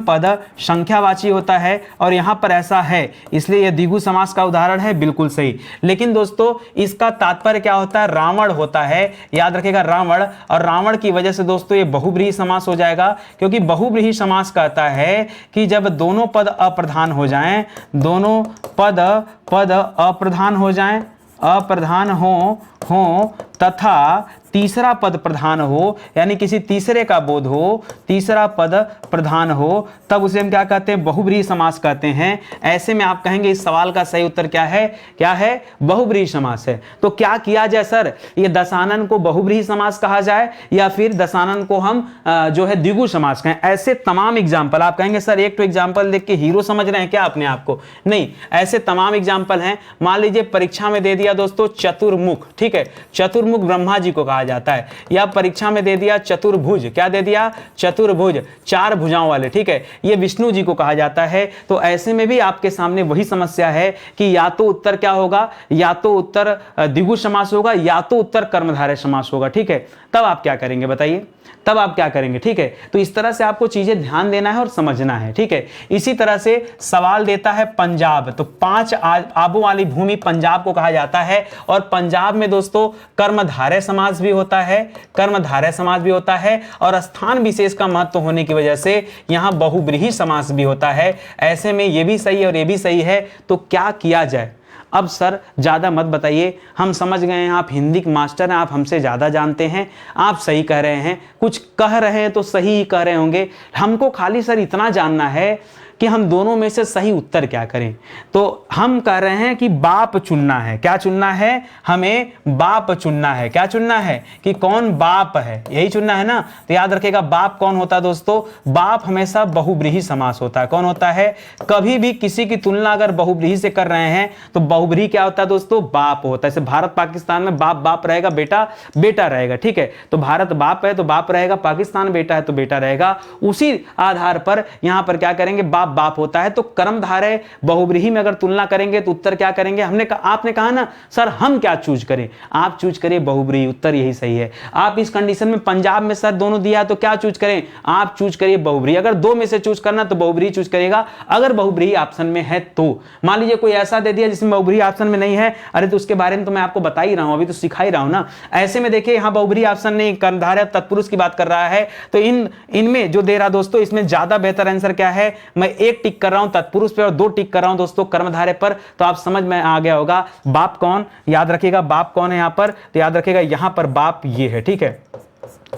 पद संख्यावाची होता है, और यहां पर ऐसा है, इसलिए यह द्विगु समास का उदाहरण है, बिल्कुल सही। लेकिन दोस्तों इसका तात्पर्य क्या होता है, रावण होता है, याद रखेगा रावण, और रावण की वजह से दोस्तों ये बहुब्रीहि समास हो जाएगा, क्योंकि बहुब्रीहि समास कहता है कि जब दोनों पद अप्रधान हो जाएं, दोनों पद अप्रधान हो जाएं, अप्रधान हो तथा तीसरा पद प्रधान हो, यानी किसी तीसरे का बोध हो, तीसरा पद प्रधान हो, तब उसे हम क्या कहते हैं, बहुब्रीहि समास कहते हैं। ऐसे में आप कहेंगे इस सवाल का सही उत्तर क्या है, क्या है, बहुब्रीहि समास है। तो क्या किया जाए सर, ये दशानन को बहुब्रीहि समास कहा जाए या फिर दशानन को हम जो है द्विगु समास कहें। ऐसे तमाम एग्जाम्पल, आप कहेंगे सर एक तो एग्जाम्पल देख के हीरो समझ रहे हैं क्या अपने आप को, नहीं, ऐसे तमाम एग्जाम्पल हैं। मान लीजिए परीक्षा में दे दिया दोस्तों चतुर्मुख, ठीक है, चतुर्मुख ब्रह्मा जी को कहा जाता है, या परीक्षा में दे दिया चतुर्भुज, क्या दे दिया, चतुर्भुज, 4 भुजाओं वाले, ठीक है, ये विष्णु जी को कहा जाता है। तो ऐसे में भी आपके सामने वही समस्या है कि या तो उत्तर क्या होगा, या तो उत्तर द्विगु समास होगा, या तो उत्तर कर्मधारय समास होगा, ठीक है। तब आप क्या करेंगे बताइए, तब आप क्या करेंगे, ठीक है। तो इस तरह से आपको चीजें ध्यान देना है और समझना है, ठीक है। इसी तरह से सवाल देता है पंजाब, तो 5 आबों वाली भूमि पंजाब को कहा जाता है, और पंजाब में दोस्तों कर्मधारय समास भी होता है, कर्मधारय समास भी होता है, और स्थान विशेष का महत्व होने की वजह से यहां बहुब्रीहि समास भी होता है। ऐसे में ये भी सही है और ये भी सही है, तो क्या किया जाए। अब सर ज़्यादा मत बताइए, हम समझ गए हैं, आप हिंदी के मास्टर हैं, आप हमसे ज़्यादा जानते हैं, आप सही कह रहे हैं, कुछ कह रहे हैं तो सही ही कह रहे होंगे। हमको खाली सर इतना जानना है कि हम दोनों में से सही उत्तर क्या करें। तो हम कह रहे हैं कि बाप चुनना है, क्या चुनना है, हमें बाप चुनना है, क्या चुनना है कि कौन बाप है, यही चुनना है ना। तो याद रखेगा बाप कौन होता है दोस्तों, बाप हमेशा बहुब्रीहि समास होता है। कौन होता है, कभी भी किसी की तुलना अगर बहुब्रीहि से कर रहे हैं तो बहुब्रीहि क्या होता है दोस्तों, बाप होता है। जैसे भारत पाकिस्तान में बाप बाप रहेगा, बेटा बेटा रहेगा, ठीक है। तो भारत बाप है तो बाप रहेगा, पाकिस्तान बेटा है तो बेटा रहेगा। उसी आधार पर यहां पर क्या करेंगे, बाप बाप होता है, तो कर्मधारय बहुब्रीहि में अगर तुलना करेंगे तो उत्तर क्या करेंगे, आपने कहा ना सर हम क्या चूज करें, आप चूज करिए बहुब्रीहि, उत्तर यही सही है। आप इस कंडीशन में पंजाब में सर दोनों दिया तो क्या चूज करें, आप चूज करिए बहुब्रीहि। अगर दो में से चूज करना तो बहुब्रीहि चूज करेगा, अगर बहुब्रीहि ऑप्शन में है तो। मान लीजिए कोई ऐसा दे दिया जिसमें बहुब्रीहि ऑप्शन में नहीं है, अरे तो उसके बारे में तो मैं आपको बता ही रहा हूं, अभी तो सिखा ही रहा हूं ना। ऐसे में देखिए यहां बहुब्रीहि ऑप्शन नहीं, कर्मधारय तत्पुरुष की बात कर रहा है, तो इनमें जो दे रहा दोस्तों, इसमें ज्यादा बेहतर आंसर क्या है, मैं 1 टिक कर रहा हूं तत्पुरुष पे और 2 टिक कर रहा हूं दोस्तों कर्मधारय पर। तो आप समझ में आ गया होगा बाप कौन, याद रखिएगा बाप कौन है यहां पर, तो याद रखिएगा यहां पर बाप ये है, ठीक है।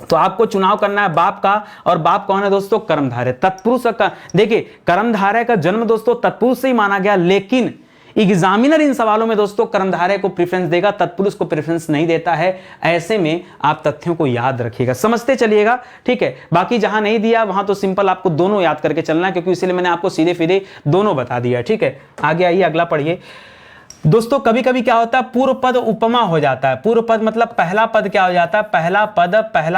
तो आपको चुनाव करना है बाप का, और बाप कौन है दोस्तों, कर्मधारय। तत्पुरुष का देखिए, कर्मधारय का जन्म दोस्तों तत्पुरुष से ही माना गया, लेकिन एग्जामिनर इन सवालों में दोस्तों कर्मधारय को प्रेफरेंस देगा, तत्पुरुष को प्रेफरेंस नहीं देता है। ऐसे में आप तथ्यों को याद रखिएगा, समझते चलिएगा, ठीक है। बाकी जहां नहीं दिया वहां तो सिंपल आपको दोनों याद करके चलना है, क्योंकि इसलिए मैंने आपको सीधे सीधे दोनों बता दिया, ठीक है। आगे आइए, अगला पढ़िए। दोस्तों कभी कभी क्या होता है, पूर्व पद उपमा हो जाता है। पूर्व पद मतलब पहला पद क्या हो जाता है, पहला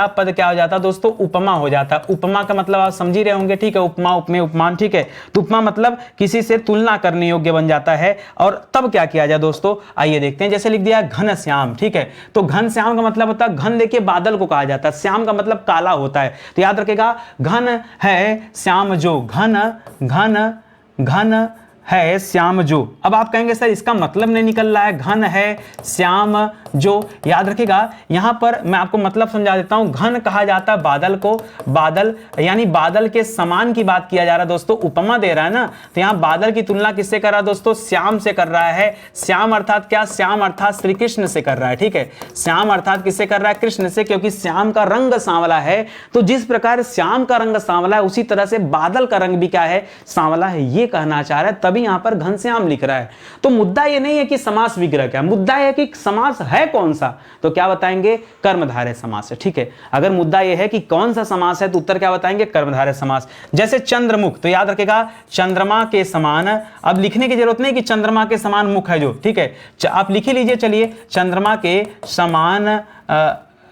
पद क्या हो जाता है दोस्तों, उपमा हो जाता है। उपमा का मतलब आप समझ ही रहे होंगे, ठीक है, उपमा, उपमेय, उपमान, ठीक है। तो उपमा मतलब किसी से तुलना करने योग्य बन जाता है। और तब क्या किया जाए दोस्तों, आइए देखते हैं। जैसे लिख दिया घन श्याम, ठीक है, तो घन श्याम का मतलब होता है, घन देखिए बादल को कहा जाता है, श्याम का मतलब काला होता है। तो याद रखेगा, घन है श्याम जो, घन घन घन है श्याम जो। अब आप कहेंगे सर इसका मतलब नहीं निकल रहा है, घन है श्याम जो। याद रखिएगा, यहां पर मैं आपको मतलब समझा देता हूं। घन कहा जाता है बादल को, बादल यानी बादल के समान की बात किया जा रहा है दोस्तों, उपमा दे रहा है ना। तो यहां बादल की तुलना किससे कर रहा है दोस्तों, श्याम से कर रहा है। श्याम अर्थात क्या, श्याम अर्थात श्री कृष्ण से कर रहा है, ठीक है। श्याम अर्थात किससे कर रहा है, कृष्ण से, क्योंकि श्याम का रंग सांवला है। तो जिस प्रकार श्याम का रंग सांवला है, उसी तरह से बादल का रंग भी क्या है, सांवला है, ये कहना चाह रहा है। तभी यहां पर घनश्याम लिख रहा है। तो मुद्दा ये नहीं है कि समास विग्रह क्या, मुद्दा है कि समास है कौन सा। तो क्या बताएंगे, कर्मधारय समास है, ठीक है। अगर मुद्दा ये है कि कौन सा समास है, तो उत्तर क्या बताएंगे, कर्मधारय समास। जैसे चंद्रमुख, तो याद रखेगा चंद्रमा के समान। अब लिखने की जरूरत नहीं कि चंद्रमा के समान मुख है जो, ठीक है, आप लिख ही लीजिए। चलिए, चंद्रमा के समान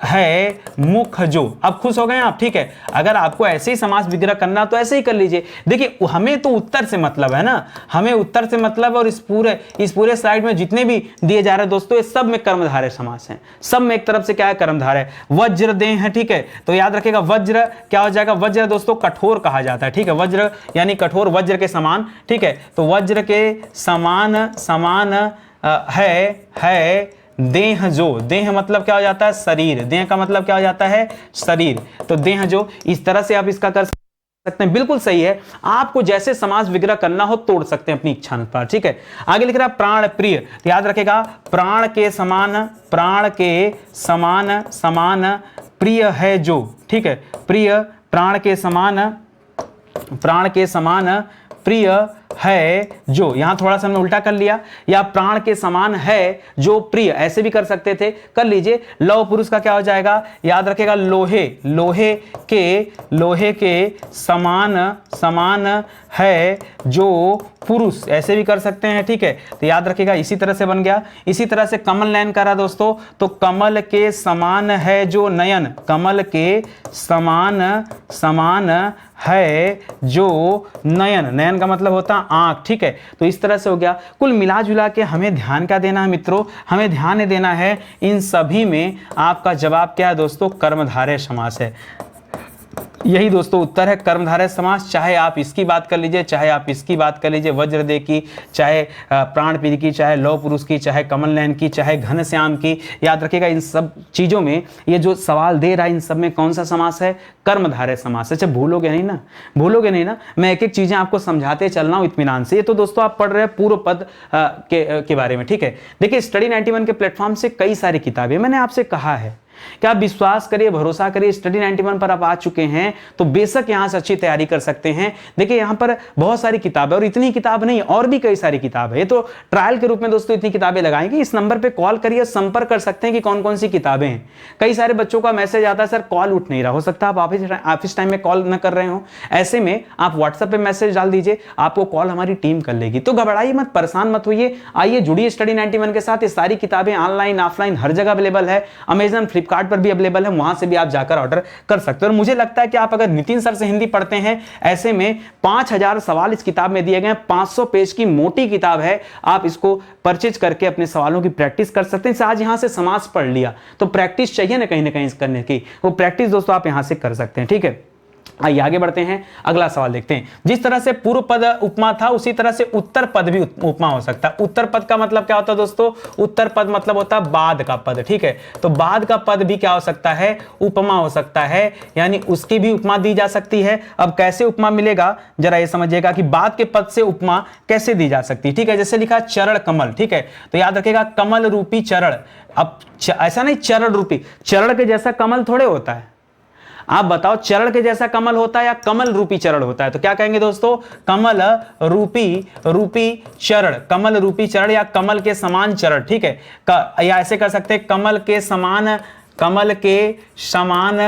है मुख जो। अब खुश हो गए आप, ठीक है। अगर आपको ऐसे ही समास विग्रह करना तो ऐसे ही कर लीजिए। देखिए हमें तो उत्तर से मतलब है ना, हमें उत्तर से मतलब। और इस पूरे स्लाइड में जितने भी दिए जा रहे हैं दोस्तों, ये सब में कर्मधारय समास हैं, सब में एक तरफ से क्या है, कर्मधारय। वज्र दे है, ठीक है, तो याद रखिएगा वज्र क्या हो जाएगा, वज्र दोस्तों कठोर कहा जाता है, ठीक है। वज्र यानी कठोर, वज्र के समान, ठीक है। तो वज्र के समान है देह जो। देह मतलब क्या हो जाता है, शरीर। देह का मतलब क्या हो जाता है, शरीर। तो देह जो, इस तरह से आप इसका कर सकते हैं, बिल्कुल सही है। आपको जैसे समास विग्रह करना हो तोड़ सकते हैं अपनी इच्छा अनुसार, ठीक है। आगे लिख रहा है प्राण प्रिय, तो याद रखेगा प्राण के समान प्रिय है जो, ठीक है। प्रिय, प्राण के समान प्रिय है जो। यहां थोड़ा सा हमने उल्टा कर लिया, या प्राण के समान है जो प्रिय, ऐसे भी कर सकते थे, कर लीजिए। लौह पुरुष का क्या हो जाएगा, याद रखेगा लोहे के समान है जो पुरुष, ऐसे भी कर सकते हैं, ठीक है। तो याद रखेगा इसी तरह से बन गया। इसी तरह से कमल नयन करा दोस्तों, तो कमल के समान है जो नयन, कमल के समान है जो नयन का मतलब होता है आंख, ठीक है। तो इस तरह से हो गया। कुल मिला जुला के हमें ध्यान क्या देना है मित्रों, हमें ध्यान देना है इन सभी में आपका जवाब क्या है दोस्तों, कर्मधारय समास है। यही दोस्तों उत्तर है, कर्मधारय समास। चाहे आप इसकी बात कर लीजिए, चाहे आप इसकी बात कर लीजिए, वज्रदेह की, चाहे प्राण प्रिय की, चाहे लौह पुरुष की, चाहे कमल नयन की, चाहे घनश्याम की। याद रखिएगा इन सब चीजों में ये जो सवाल दे रहा है, इन सब में कौन सा समास है, कर्मधारय समास। अच्छा भूलोगे नहीं ना, मैं एक एक चीजें आपको समझाते चल रहा हूं इत्मीनान से। ये तो दोस्तों आप पढ़ रहे हैं पूर्व पद के बारे में, ठीक है। देखिए स्टडी 91 के प्लेटफॉर्म से कई सारी किताबें, मैंने आपसे कहा है क्या आप विश्वास करिए, भरोसा करिए, स्टडी 91 पर आप आ चुके हैं तो बेशक यहां से अच्छी तैयारी कर सकते हैं। देखिए यहां पर बहुत सारी किताबें, और इतनी किताब नहीं, और भी कई सारी किताब है। ये तो ट्रायल के रूप में दोस्तों इतनी किताबें लगाएंगे। इस नंबर पे कॉल करिए, संपर्क कर सकते हैं कि कौन कौन सी किताबें हैं। कई सारे बच्चों का मैसेज आता है सर कॉल उठ नहीं रहा, हो सकता है आप ऑफिस टाइम में कॉल न कर रहे हो। ऐसे में आप व्हाट्सएप पे मैसेज डाल दीजिए, आपको कॉल हमारी टीम कर लेगी। तो घबराइए मत, परेशान मत होइए, आइए जुड़िए स्टडी 91 के साथ। ये सारी किताबें ऑनलाइन ऑफलाइन हर जगह अवेलेबल है, अमेजन फ्लिपकार्ट पर भी अवेलेबल है, वहां से भी आप जाकर ऑर्डर कर सकते हो। और मुझे लगता है कि आप अगर नितिन सर से हिंदी पढ़ते हैं, ऐसे में 5000 सवाल इस किताब में दिए गए हैं, 500 पेज की मोटी किताब है। आप इसको परचेज करके अपने सवालों की प्रैक्टिस कर सकते हैं। आज यहां से समास पढ़ लिया तो प्रैक्टिस चाहिए ना कहीं करने की, वो प्रैक्टिस दोस्तों आप यहां से कर सकते हैं, ठीक है। आइए आगे बढ़ते हैं, अगला सवाल देखते हैं। जिस तरह से पूर्व पद उपमा था, उसी तरह से उत्तर पद भी उपमा हो सकता है। उत्तर पद का मतलब क्या होता है दोस्तों, उत्तर पद मतलब होता है बाद का पद, ठीक है। तो बाद का पद भी क्या हो सकता है, उपमा हो सकता है, यानी उसकी भी उपमा दी जा सकती है। अब कैसे उपमा मिलेगा जरा ये समझिएगा कि बाद के पद से उपमा कैसे दी जा सकती है, ठीक है। जैसे लिखा चरण कमल, ठीक है, तो याद रखेगा कमल रूपी चरण। अब ऐसा नहीं चरण रूपी, चरण के जैसा कमल थोड़े होता है। आप बताओ चरण के जैसा कमल होता है या कमल रूपी चरण होता है, तो क्या कहेंगे दोस्तों, कमल रूपी चरण, कमल रूपी चरण या कमल के समान चरण, ठीक है। या ऐसे कर सकते हैं कमल के समान है, कमल के समान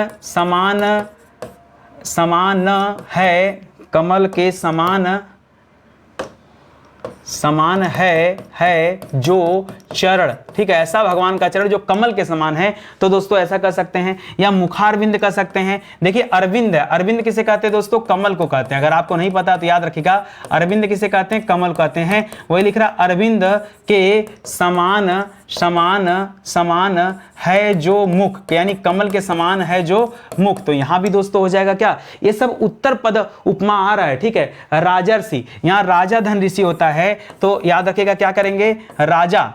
समान है जो चरण, ठीक है, ऐसा भगवान का चरण जो कमल के समान है। तो दोस्तों ऐसा कर सकते हैं, या मुखारविंद कर सकते हैं। देखिए अरविंद है, अरविंद किसे कहते हैं दोस्तों? कमल को कहते हैं। अगर आपको नहीं पता तो याद रखिएगा, अरविंद किसे कहते हैं? कमल कहते हैं। वही लिख रहा, अरविंद के समान समान समान है जो मुख, यानी कमल के समान है जो मुख। तो यहां भी दोस्तों हो जाएगा क्या? ये सब उत्तर पद उपमा आ रहा है, ठीक है। राजर्षि, यहां राजा धन ऋषि होता है, तो याद रखिएगा क्या करेंगे? राजा,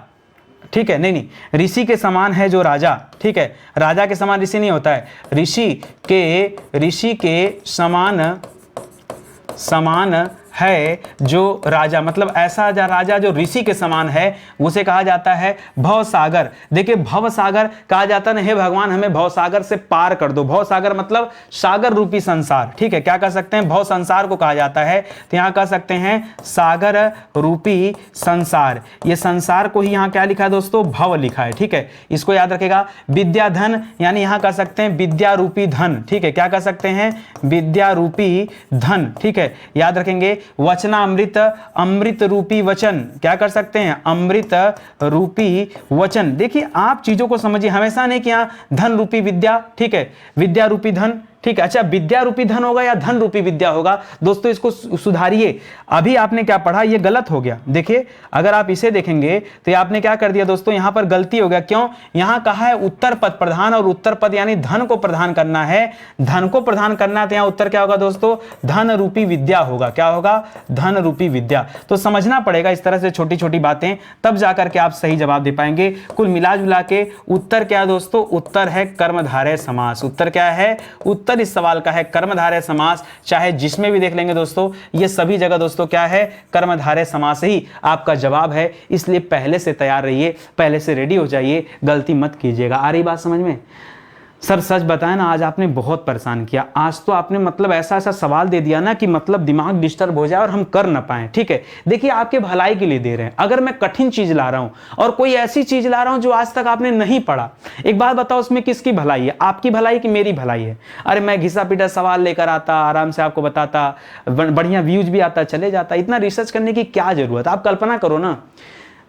ठीक है, नहीं ऋषि के समान है जो राजा, ठीक है, राजा के समान ऋषि नहीं होता है, ऋषि के समान है जो राजा, मतलब ऐसा राजा जो ऋषि के समान है, उसे कहा जाता है भवसागर। देखिए भवसागर कहा जाता है, हे भगवान हमें भवसागर से पार कर दो। भवसागर मतलब सागर रूपी संसार, ठीक है, क्या कह सकते हैं? भव संसार को कहा जाता है। तो यहां कह सकते हैं सागर रूपी संसार। ये संसार को ही यहां क्या लिखा है दोस्तों? भव लिखा है, ठीक है, इसको याद रखेगा। विद्या धन, यानी यहां कह सकते हैं विद्या रूपी धन, ठीक है, क्या कह सकते हैं? विद्या रूपी धन, ठीक है, याद रखेंगे। वचनामृत, अमृत रूपी वचन, क्या कर सकते हैं? अमृत रूपी वचन। देखिए आप चीजों को समझिए, हमेशा नहीं कि यहाँ धन रूपी विद्या, ठीक है, विद्या रूपी धन, ठीक है। अच्छा विद्या रूपी धन होगा या धन रूपी विद्या होगा? दोस्तों इसको सुधारिए, अभी आपने क्या पढ़ा ये गलत हो गया। देखिए अगर आप इसे देखेंगे तो आपने क्या कर दिया दोस्तों? यहां पर गलती हो गया। क्यों? यहां कहा है उत्तर पद प्रधान, और उत्तर पद यानी धन को प्रधान करना है, धन को प्रधान करना, तो यहां उत्तर क्या होगा दोस्तों? धन रूपी विद्या होगा। क्या होगा? धन रूपी विद्या। तो समझना पड़ेगा इस तरह से छोटी छोटी बातें, तब जाकर के आप सही जवाब दे पाएंगे। कुल मिला जुला के उत्तर क्या है दोस्तों? उत्तर है कर्मधारय समास। उत्तर क्या है? उत्तर इस सवाल का है कर्मधारय समास। चाहे जिसमें भी देख लेंगे दोस्तों, ये सभी जगह दोस्तों क्या है? कर्मधारय समास ही आपका जवाब है। इसलिए पहले से तैयार रहिए, पहले से रेडी हो जाइए, गलती मत कीजिएगा। आ रही बात समझ में? सर सच बताएं ना, आज आपने बहुत परेशान किया। आज तो आपने मतलब ऐसा ऐसा सवाल दे दिया ना कि मतलब दिमाग डिस्टर्ब हो जाए और हम कर ना पाए, ठीक है। देखिए आपके भलाई के लिए दे रहे हैं। अगर मैं कठिन चीज ला रहा हूं और कोई ऐसी चीज ला रहा हूं जो आज तक आपने नहीं पढ़ा, एक बात बताओ उसमें किसकी भलाई है? आपकी भलाई कि मेरी भलाई है? अरे मैं घिसा पीटा सवाल लेकर आता, आराम से आपको बताता, बढ़िया व्यूज भी आता, चले जाता। इतना रिसर्च करने की क्या जरूरत? आप कल्पना करो ना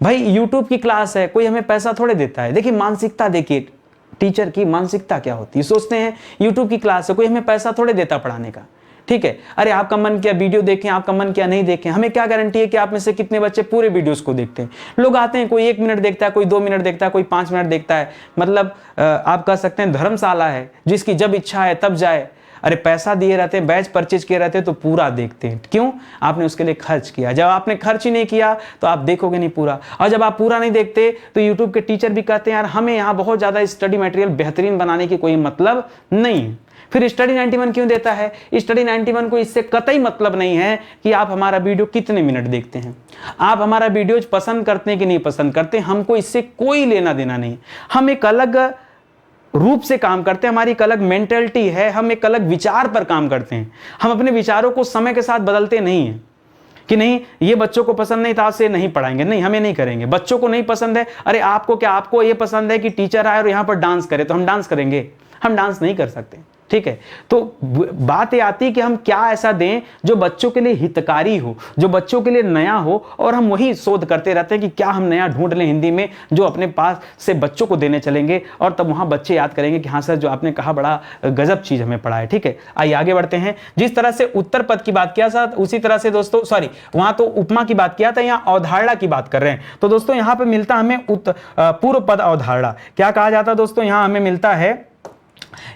भाई, यूट्यूब की क्लास है, कोई हमें पैसा थोड़े देता है। देखिए मानसिकता, देखिए टीचर की मानसिकता क्या होती है। सोचते हैं यूट्यूब की क्लास है, कोई हमें पैसा थोड़े देता पढ़ाने का, ठीक है। अरे आपका मन किया वीडियो देखें, आपका मन किया नहीं देखें, हमें क्या गारंटी है कि आप में से कितने बच्चे पूरे वीडियोस को देखते हैं? लोग आते हैं, कोई 1 मिनट देखता है, कोई 2 मिनट देखता है, कोई 5 मिनट देखता है। मतलब आप कह सकते हैं धर्मशाला है, जिसकी जब इच्छा है तब जाए। अरे पैसा दिए रहते हैं, बैच परचेज किए रहते हैं तो पूरा देखते हैं। क्यों? आपने उसके लिए खर्च किया। जब आपने खर्च ही नहीं किया तो आप देखोगे नहीं पूरा, और जब आप पूरा नहीं देखते तो यूट्यूब के टीचर भी कहते हैं यार हमें यहाँ बहुत ज़्यादा स्टडी मटेरियल बेहतरीन बनाने की कोई मतलब नहीं है। फिर स्टडी 91 क्यों देता है? स्टडी 91 को इससे कतई मतलब नहीं है कि आप हमारा वीडियो कितने मिनट देखते हैं, आप हमारा वीडियो पसंद करते हैं कि नहीं पसंद करते, हमको इससे कोई लेना देना नहीं। हम एक अलग रूप से काम करते हैं, हमारी एक अलग मेंटलिटी है, हम एक अलग विचार पर काम करते हैं। हम अपने विचारों को समय के साथ बदलते नहीं हैं कि नहीं ये बच्चों को पसंद नहीं था आज से नहीं पढ़ाएंगे, नहीं हमें नहीं करेंगे। बच्चों को नहीं पसंद है, अरे आपको क्या, आपको ये पसंद है कि टीचर आए और यहाँ पर डांस करे तो हम डांस करेंगे? हम डांस नहीं कर सकते, ठीक है। तो बात ये आती है कि हम क्या ऐसा दें जो बच्चों के लिए हितकारी हो, जो बच्चों के लिए नया हो, और हम वही शोध करते रहते हैं कि क्या हम नया ढूंढ लें हिंदी में जो अपने पास से बच्चों को देने चलेंगे, और तब वहां बच्चे याद करेंगे कि हाँ सर जो आपने कहा बड़ा गजब चीज हमें पढ़ा है, ठीक है। आइए आगे बढ़ते हैं। जिस तरह से उत्तर पद की बात किया था उसी तरह से दोस्तों, सॉरी वहां तो उपमा की बात किया था, यहाँ अवधारणा की बात कर रहे हैं। तो दोस्तों यहाँ पे मिलता हमें पूर्व पद अवधारणा। क्या कहा जाता है दोस्तों? यहाँ हमें मिलता है,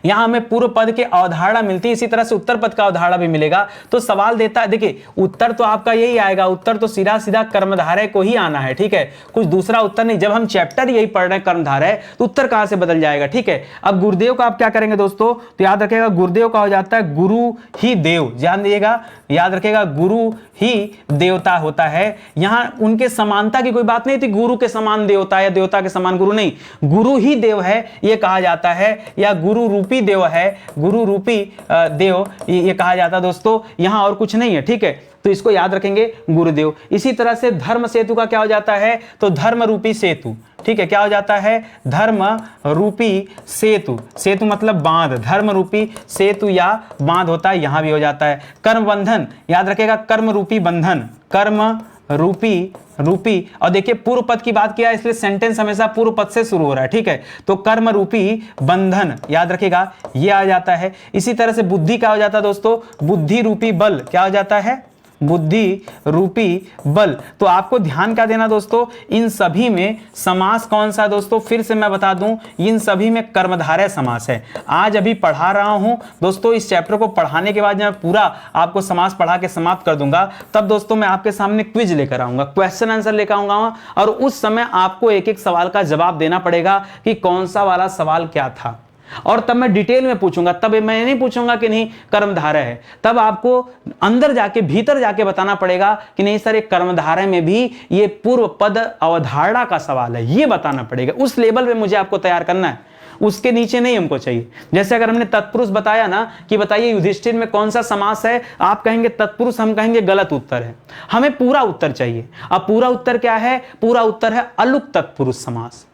यहां हमें पूर्व पद के अवधारणा मिलती है, इसी तरह से उत्तर पद का अवधारणा भी मिलेगा। तो सवाल देता है, देखिए उत्तर तो आपका यही आएगा, उत्तर तो सीधा सीधा कर्मधारय को ही आना है, ठीक है, कुछ दूसरा उत्तर नहीं। जब हम चैप्टर यही पढ़ रहे हैं कर्मधारय, तो उत्तर कहां से बदल जाएगा, ठीक है। अब गुरुदेव का आप क्या करेंगे दोस्तों? तो याद रखिएगा गुरुदेव का हो जाता है गुरु ही देव। ध्यान दीजिएगा, याद रखिएगा गुरु ही देवता होता है। यहां उनके समानता की कोई बात नहीं थी, गुरु के समान देवता या देवता के समान गुरु नहीं, गुरु ही देव है यह कहा जाता है, या गुरु रूपी देव है, गुरु रूपी देव ये कहा जाता है दोस्तों। यहां और कुछ नहीं है, ठीक है, तो इसको याद रखेंगे गुरुदेव। इसी तरह से धर्म सेतु का क्या हो जाता है? तो धर्म रूपी सेतु, ठीक है, क्या हो जाता है? धर्म रूपी सेतु। सेतु मतलब बांध, धर्म रूपी सेतु या बांध होता है, यहां भी हो जाता है। कर्म बंधन, याद रखेगा कर्म रूपी बंधन, कर्म रूपी, रूपी। और देखिए पूर्व पद की बात किया इसलिए सेंटेंस हमेशा पूर्व पद से शुरू हो रहा है, ठीक है। तो कर्म रूपी बंधन, याद रखिएगा ये आ जाता है। इसी तरह से बुद्धि क्या हो जाता है दोस्तों, बुद्धि रूपी बल, क्या हो जाता है, बुद्धि रूपी बल। तो आपको ध्यान क्या देना दोस्तों, इन सभी में समास कौन सा दोस्तों, फिर से मैं बता दूं, इन सभी में कर्मधारय समास है। आज अभी पढ़ा रहा हूं दोस्तों, इस चैप्टर को पढ़ाने के बाद जब मैं पूरा आपको समास पढ़ा के समाप्त कर दूंगा, तब दोस्तों मैं आपके सामने क्विज लेकर आऊंगा, क्वेश्चन आंसर लेकर आऊंगा, और उस समय आपको एक एक सवाल का जवाब देना पड़ेगा कि कौन सा वाला सवाल क्या था, और तब मैं डिटेल में पूछूंगा। तब मैं नहीं पूछूंगा कि नहीं कर्मधारय है, तब आपको अंदर जाके भीतर जाके बताना पड़ेगा कि नहीं सर एक कर्मधारय में भी ये पूर्व पद अवधारणा का सवाल है, ये बताना पड़ेगा। उस लेवल पे मुझे आपको तैयार करना है, उसके नीचे नहीं हमको चाहिए। जैसे अगर हमने तत्पुरुष बताया ना कि बताइए युधिष्ठिर में कौन सा समास है, आप कहेंगे तत्पुरुष, हम कहेंगे गलत उत्तर है, हमें पूरा उत्तर चाहिए। अब पूरा उत्तर क्या है, पूरा उत्तर है अलुक तत्पुरुष समास।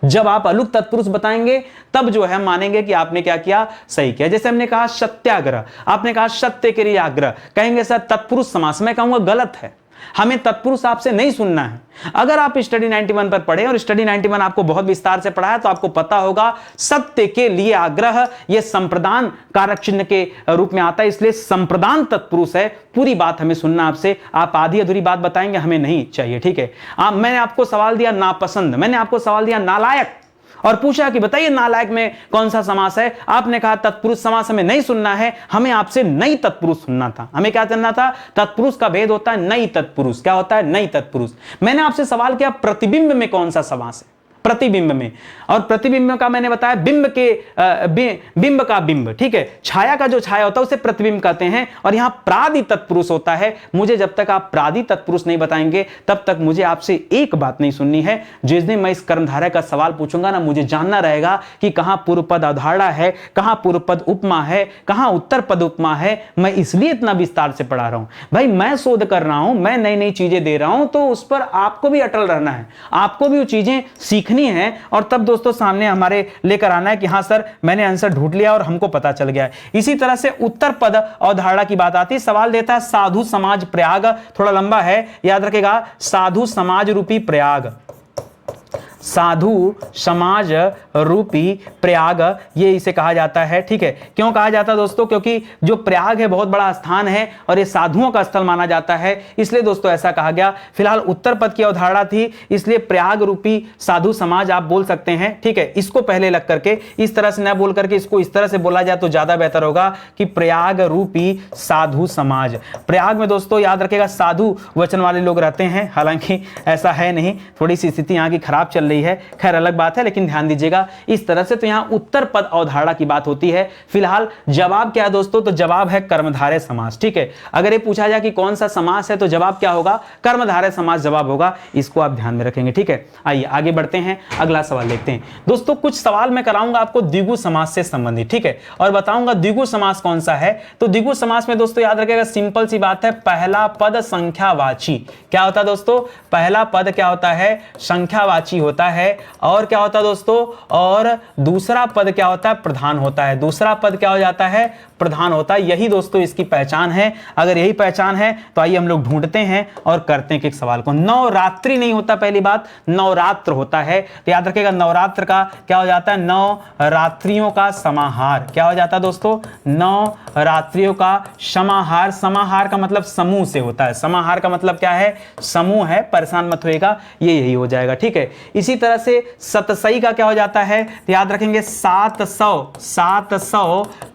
जब आप अलुक तत्पुरुष बताएंगे तब जो है मानेंगे कि आपने क्या किया, सही किया। जैसे हमने कहा सत्याग्रह, आपने कहा सत्य के लिए आग्रह, कहेंगे सर तत्पुरुष समास, मैं कहूंगा गलत है, हमें तत्पुरुष आपसे नहीं सुनना है। अगर आप स्टडी 91 पर पढ़े और स्टडी 91 आपको बहुत विस्तार से पढ़ा है तो आपको पता होगा सत्य के लिए आग्रह ये संप्रदान कारक चिन्ह के रूप में आता है, इसलिए संप्रदान तत्पुरुष है। पूरी बात हमें सुनना आपसे, आप आधी अधूरी बात बताएंगे हमें नहीं चाहिए, ठीक है। मैंने आपको सवाल दिया नापसंद, मैंने आपको सवाल दिया नालायक, और पूछा कि बताइए नालायक में कौन सा समास है, आपने कहा तत्पुरुष समास हमें नहीं सुनना है, हमें आपसे नई तत्पुरुष सुनना था। हमें क्या करना था, तत्पुरुष का भेद होता है नई तत्पुरुष, क्या होता है नई तत्पुरुष। मैंने आपसे सवाल किया प्रतिबिंब में कौन सा समास है, प्रतिबिंब में, और प्रतिबिंब का मैंने बताया बिंब के बिंब का बिंब, ठीक है, छाया का जो छाया होता है उसे प्रतिबिंब कहते हैं, और यहां प्रादि तत्पुरुष होता है। मुझे जब तक आप प्रादि तत्पुरुष नहीं बताएंगे तब तक मुझे आपसे एक बात नहीं सुननी है। जिस दिन मैं इस कर्मधारय का सवाल पूछूंगा ना, मुझे जानना रहेगा कि कहां पूर्व पद अवधारणा है, कहां पूर्व पद उपमा है, कहां उत्तर पद उपमा है। मैं इसलिए इतना विस्तार से पढ़ा रहा हूं भाई, मैं शोध कर रहा हूं, मैं नई नई चीजें दे रहा हूं, तो उस पर आपको भी अटल रहना है, आपको भी वो चीजें सीखनी है, और तब दोस्तों सामने हमारे लेकर आना है कि हां सर मैंने आंसर ढूंढ लिया और हमको पता चल गया है। इसी तरह से उत्तर पद अवधारणा की बात आती है, सवाल देता है साधु समाज प्रयाग, थोड़ा लंबा है, याद रखेगा, साधु समाज रूपी प्रयाग, साधु समाज रूपी प्रयाग, ये इसे कहा जाता है, ठीक है। क्यों कहा जाता है दोस्तों, क्योंकि जो प्रयाग है बहुत बड़ा स्थान है और ये साधुओं का स्थल माना जाता है, इसलिए दोस्तों ऐसा कहा गया। फिलहाल उत्तर पद की अवधारणा थी, इसलिए प्रयाग रूपी साधु समाज आप बोल सकते हैं, ठीक है। इसको पहले लग करके इस तरह से न बोल करके इसको इस तरह से बोला जाए तो ज्यादा बेहतर होगा कि प्रयाग रूपी साधु समाज। प्रयाग में दोस्तों याद रखेगा साधु वचन वाले लोग रहते हैं, हालांकि ऐसा है नहीं, थोड़ी सी स्थिति यहाँ की खराब चल रही है, खैर अलग बात है, लेकिन ध्यान दीजिएगा इस तरह से। तो यहां उत्तर पद अवधारणा की बात होती है। फिलहाल जवाब क्या है दोस्तों, तो जवाब है कर्मधारय समास, ठीक है। अगर ये पूछा जाए कि कौन सा समास है तो जवाब क्या होगा, कर्मधारय समास जवाब होगा, इसको आप ध्यान में रखेंगे, ठीक है। आइए आगे बढ़ते हैं, अगला सवाल देखते हैं दोस्तों। कुछ सवाल मैं कराऊंगा आपको द्विगु समास से संबंधित, ठीक है, और बताऊंगा द्विगु समास कौन सा है। तो द्विगु समास में दोस्तों याद रखिएगा सिंपल सी बात है, पहला पद संख्यावाची, क्या होता है दोस्तों, पहला पद क्या होता है, संख्यावाची होता है, और क्या होता है दोस्तों, और दूसरा पद क्या होता है, प्रधान होता है। दूसरा पद क्या हो जाता है, प्रधान होता है। यही दोस्तों इसकी पहचान है। अगर यही पहचान है तो आइए हम लोग ढूंढते हैं और करते हैं एक सवाल को। नवरात्रि नहीं होता, पहली बात नवरात्र होता है, तो याद रखिएगा नवरात्र का क्या हो जाता है, नवरात्रियों का समाहार, क्या हो जाता है दोस्तों, नवरात्रियों का समाहार। समाहार का मतलब समूह से होता है, समाहार का मतलब क्या है, समूह है, परेशान मत होइएगा, ये यही हो जाएगा, ठीक है। इसी तरह से सतसई का क्या हो जाता है, तो याद रखेंगे 700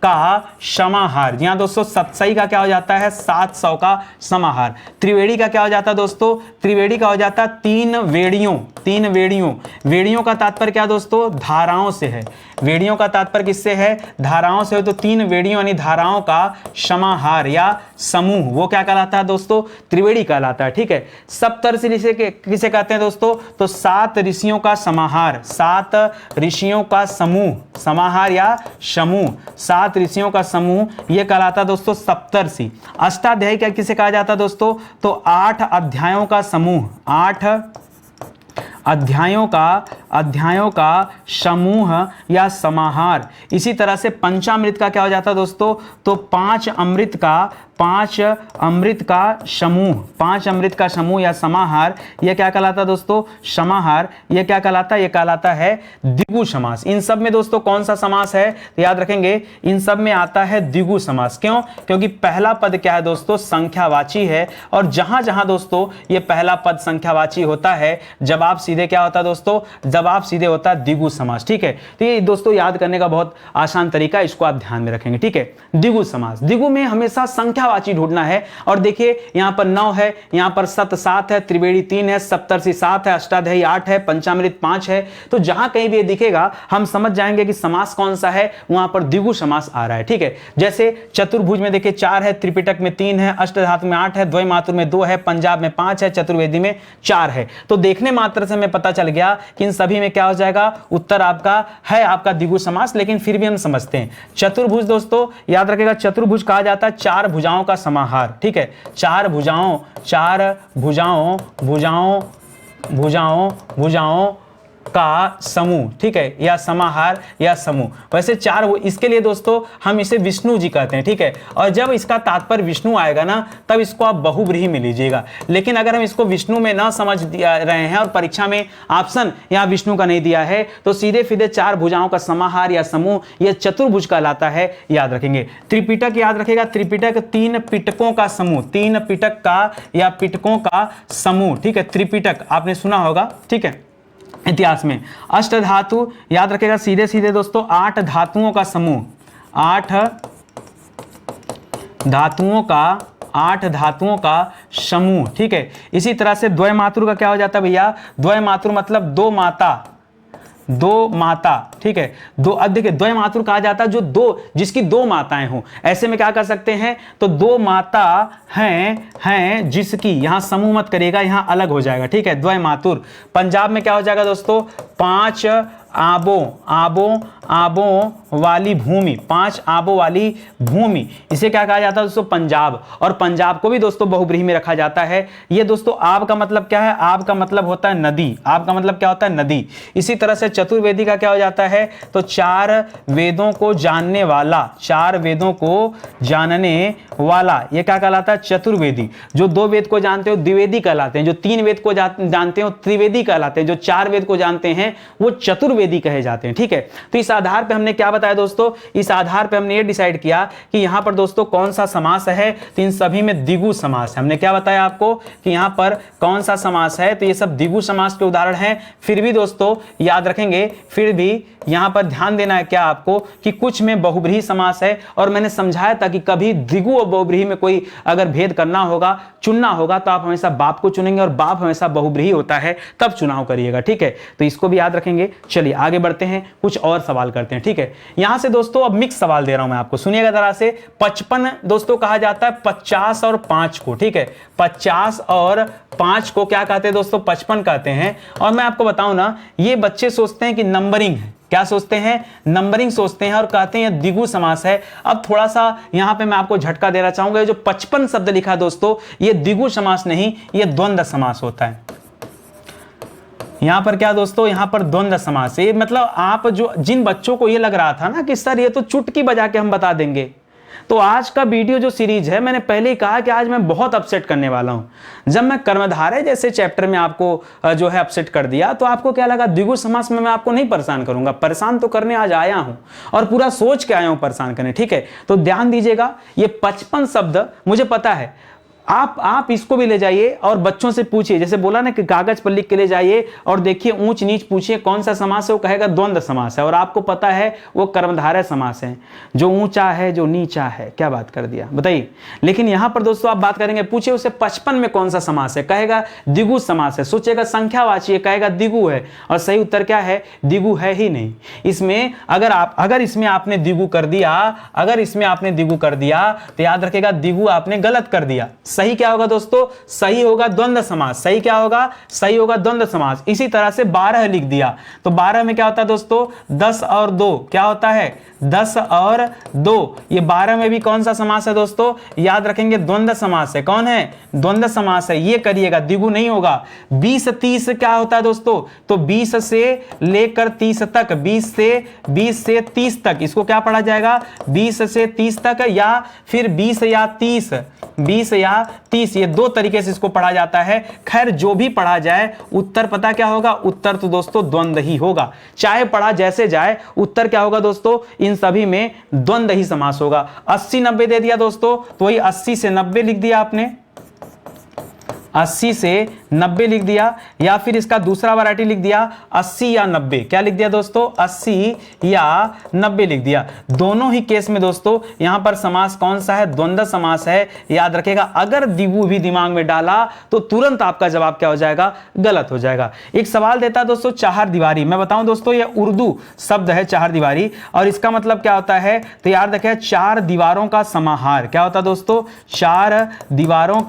का समाहार। जी हां दोस्तों, सतसई का क्या हो जाता है, 700 का समाहार। त्रिवेणी का क्या हो जाता है दोस्तों, त्रिवेणी का हो जाता है तीन वेड़ियों, तीन वेड़ियों। वेड़ियों का तात्पर्य क्या दोस्तों, धाराओं से है। वेड़ियों का तात्पर्य किससे है, धाराओं से हो, तो तीन वेड़ियों यानी धाराओं का समाहार या समूह, वो क्या कहलाता है दोस्तों, त्रिवेणी कहलाता है, ठीक है। सप्तर्षि किसे कहते हैं दोस्तों, तो 7 ऋषियों का समाहार, 7 ऋषियों का समूह, समाहार या समूह, 7 ऋषियों का समूह, यह कहलाता है दोस्तों सप्तर्षि। अष्टाध्यायी क्या किसे कहा जाता है दोस्तों, तो 8 अध्यायों का समूह, 8 अध्यायों का अध्यायों का समूह या समाहार। इसी तरह से पंचामृत का क्या हो जाता है दोस्तों, तो पांच अमृत का समूह या समाहार, यह क्या कहलाता है दोस्तों, समाहार। यह क्या कहलाता है, यह कहलाता है द्विगु समास। इन सब में दोस्तों कौन सा समास है, तो याद रखेंगे इन सब में आता है द्विगु समास। क्यों, क्योंकि पहला पद क्या है दोस्तों, संख्यावाची है, और जहां जहां दोस्तों ये पहला पद संख्यावाची होता है, जवाब सीधे क्या होता है दोस्तों, जवाब सीधे होता है द्विगु समास। ठीक है, तो ये दोस्तों याद करने का बहुत आसान तरीका, इसको आप ध्यान में रखेंगे। ठीक है, द्विगु समास, द्विगु में हमेशा संख्यावाची ढूंढना है। और देखिए यहां पर 9 है, यहां पर सत 7 है, त्रिवेणी 3 है, सप्तर्षि 7 है, अष्टाध्यायी 8 है, पंचामृत 5 है। तो जहां कहीं भी दिखेगा हम समझ जाएंगे कि समास कौन सा है, वहां पर द्विगु समास आ रहा है। ठीक है, जैसे चतुर्भुज में देखिए 4 है, त्रिपिटक में 3 है, अष्टधातु में 8 है, द्वय मातुर में 2 है, पंजाब में 5 है, चतुर्वेदी में 4 है। तो देखने मात्र से हमें पता चल गया कि इन सभी में क्या हो जाएगा, उत्तर आपका है आपका द्विगु समास। लेकिन फिर भी हम समझते हैं चतुर्भुज दोस्तों, याद रखिएगा चतुर्भुज कहा जाता है 4 भुजाओं का समाहार। ठीक है, 4 भुजाओं का समूह। ठीक है, या समाहार या समूह। वैसे 4, इसके लिए दोस्तों हम इसे विष्णु जी कहते हैं। ठीक है, और जब इसका तात्पर्य विष्णु आएगा ना, तब इसको आप बहुब्रीहि में लीजिएगा। लेकिन अगर हम इसको विष्णु में ना समझ रहे हैं और परीक्षा में ऑप्शन यहाँ विष्णु का नहीं दिया है, तो सीधे सीधे 4 भुजाओं का समाहार या समूह, यह चतुर्भुज कहलाता है, याद रखेंगे। त्रिपिटक याद रखेगा, त्रिपिटक 3 पिटकों का समूह, 3 पिटक का या पिटकों का समूह। ठीक है, त्रिपिटक आपने सुना होगा। ठीक है, इतिहास में। अष्टधातु याद रखेगा, सीधे सीधे दोस्तों 8 धातुओं का समूह, 8 धातुओं का समूह। ठीक है, इसी तरह से द्वयमातुर का क्या हो जाता है भैया, द्वयमातुर मतलब 2 माता। ठीक है, अब देखिए द्वयमातुर कहा जाता है जो जिसकी 2 माताएं हों। ऐसे में क्या कर सकते हैं, तो 2 माता हैं जिसकी, यहां समूह मत करिएगा, यहां अलग हो जाएगा। ठीक है, द्वयमातुर। पंजाब में क्या हो जाएगा दोस्तों, 5 आबों वाली भूमि, 5 आबों वाली भूमि, इसे क्या कहा जाता है दोस्तों, पंजाब। और पंजाब को भी दोस्तों बहुब्रीहि में रखा जाता है। ये दोस्तों आब का मतलब क्या है, आब का मतलब होता है नदी, आब का मतलब क्या होता है, नदी। इसी तरह से चतुर्वेदी का क्या हो जाता है, तो 4 वेदों को जानने वाला, 4 वेदों को जानने वाला, ये क्या कहलाता है, चतुर्वेदी। जो 2 वेद को जानते हो द्विवेदी कहलाते हैं, जो 3 वेद को जानते हो त्रिवेदी कहलाते हैं, जो 4 वेद को जानते हैं वो चतुर्वेदी कहे जाते हैं। ठीक है, तो इस आधार पे हमने क्या बताया दोस्तों, इस आधार पे हमने ये डिसाइड किया कि यहां पर दोस्तों कौन सा समास है, तो इन सभी में द्विगु समास है। हमने क्या बताया आपको कि यहां पर कौन सा समास है, तो ये सब द्विगु समास के उदाहरण हैं। फिर भी दोस्तों याद रखेंगे, फिर भी यहां पर ध्यान देना है क्या आपको, कि कुछ में बहुब्रीहि समास है, और मैंने समझाया था कि कभी द्विगु और बहुब्रीहि में कोई अगर भेद करना होगा, चुनना होगा, तो आप हमेशा बाप को चुनेंगे, और बाप हमेशा बहुब्रीहि होता है, तब चुनाव करिएगा। ठीक है, तो इसको भी याद रखेंगे। चलिए आगे बढ़ते हैं, कुछ और सवाल करते हैं। ठीक है, यहां से दोस्तों अब मिक्स सवाल दे रहा हूं मैं आपको, सुनिएगा जरा से। 55 दोस्तों कहा जाता है 50 और 5 को। ठीक है, 50 और 5 को क्या कहते हैं दोस्तों, 55 कहते हैं। और मैं आपको बताऊं ना, ये बच्चे सोचते हैं कि नंबरिंग है, क्या सोचते हैं, नंबरिंग सोचते हैं, और कहते हैं द्विगु समास है। अब थोड़ा सा यहां पे मैं आपको झटका देना चाहूंगा, ये जो 55 शब्द लिखा है दोस्तों, ये द्विगु समास नहीं, ये द्वंद्व समास होता है। यहां पर क्या दोस्तों, यहां पर द्वंद्व समास है। मतलब आप जो जिन बच्चों को ये लग रहा था ना कि सर ये तो चुटकी बजा के हम बता देंगे, तो आज का वीडियो जो सीरीज है, मैंने पहले ही कहा कि आज मैं बहुत अपसेट करने वाला हूं। जब मैं कर्मधारय जैसे चैप्टर में आपको जो है अपसेट कर दिया, तो आपको क्या लगा, द्विगु समास में मैं आपको नहीं परेशान करूंगा। परेशान तो करने आज आया हूं, और पूरा सोच के आया हूं परेशान करने। ठीक है, तो ध्यान दीजिएगा, ये 55 शब्द मुझे पता है, आप इसको भी ले जाइए और बच्चों से पूछिए, जैसे बोला ना कि कागज पर लिख के ले जाइए और देखिए ऊंच नीच पूछिए कौन सा समास है, वो कहेगा द्वंद्व समास है, और आपको पता है वो कर्मधारय समास है, जो ऊंचा है जो नीचा है। क्या बात कर दिया बताइए। लेकिन यहां पर दोस्तों आप बात करेंगे, पूछिए उसे 55 में कौन सा समास है, कहेगा द्विगु समास है। सोचेगा संख्यावाची है, कहेगा द्विगु है, और सही उत्तर क्या है, द्विगु है ही नहीं। इसमें अगर इसमें आपने द्विगु कर दिया, तो याद रखेगा द्विगु आपने गलत कर दिया। सही क्या होगा दोस्तों, सही होगा द्वंद्व समास। सही क्या होगा, सही होगा द्वंद्व समास। इसी तरह से 12 लिख दिया तो 12 में क्या होता है दोस्तों, 10 और 2 क्या होता है, 10 और 2। ये 12 में भी कौन सा समास है दोस्तों, याद रखेंगे द्वंद्व समास है। कौन है, द्वंद्व समास है। ये करिएगा, द्विगु नहीं होगा। 20 30 क्या होता है दोस्तों, तो 20 से लेकर 30 तक, 20 से 30 तक, इसको क्या पढ़ा जाएगा, 20 से 30 तक, या फिर 20 या 30, 20 या 30, ये दो तरीके से इसको पढ़ा जाता है। खैर जो भी पढ़ा जाए उत्तर पता क्या होगा, उत्तर तो दोस्तों द्वंद्व ही होगा। चाहे पढ़ा जैसे जाए, उत्तर क्या होगा दोस्तों, इन सभी में द्वंद्व ही समास होगा। 80 90 दे दिया दोस्तों, तो वही 80 से 90 लिख दिया आपने, 80 से 90 लिख दिया, या फिर इसका दूसरा वैरायटी लिख दिया 80 या 90। क्या लिख दिया दोस्तों, 80 या 90 लिख दिया। दोनों ही केस में दोस्तों यहां पर समास कौन सा है, द्वंद्व समास है। याद रखेगा, अगर द्विगु भी दिमाग में डाला तो तुरंत आपका जवाब क्या हो जाएगा, गलत हो जाएगा। एक सवाल देता है दोस्तों चार दीवारी। मैं बताऊं दोस्तों, यह उर्दू शब्द है चार दीवारी, और इसका मतलब क्या होता है, तो याद रखें चार दीवारों का समाहार। क्या होता है दोस्तों, चार दीवारों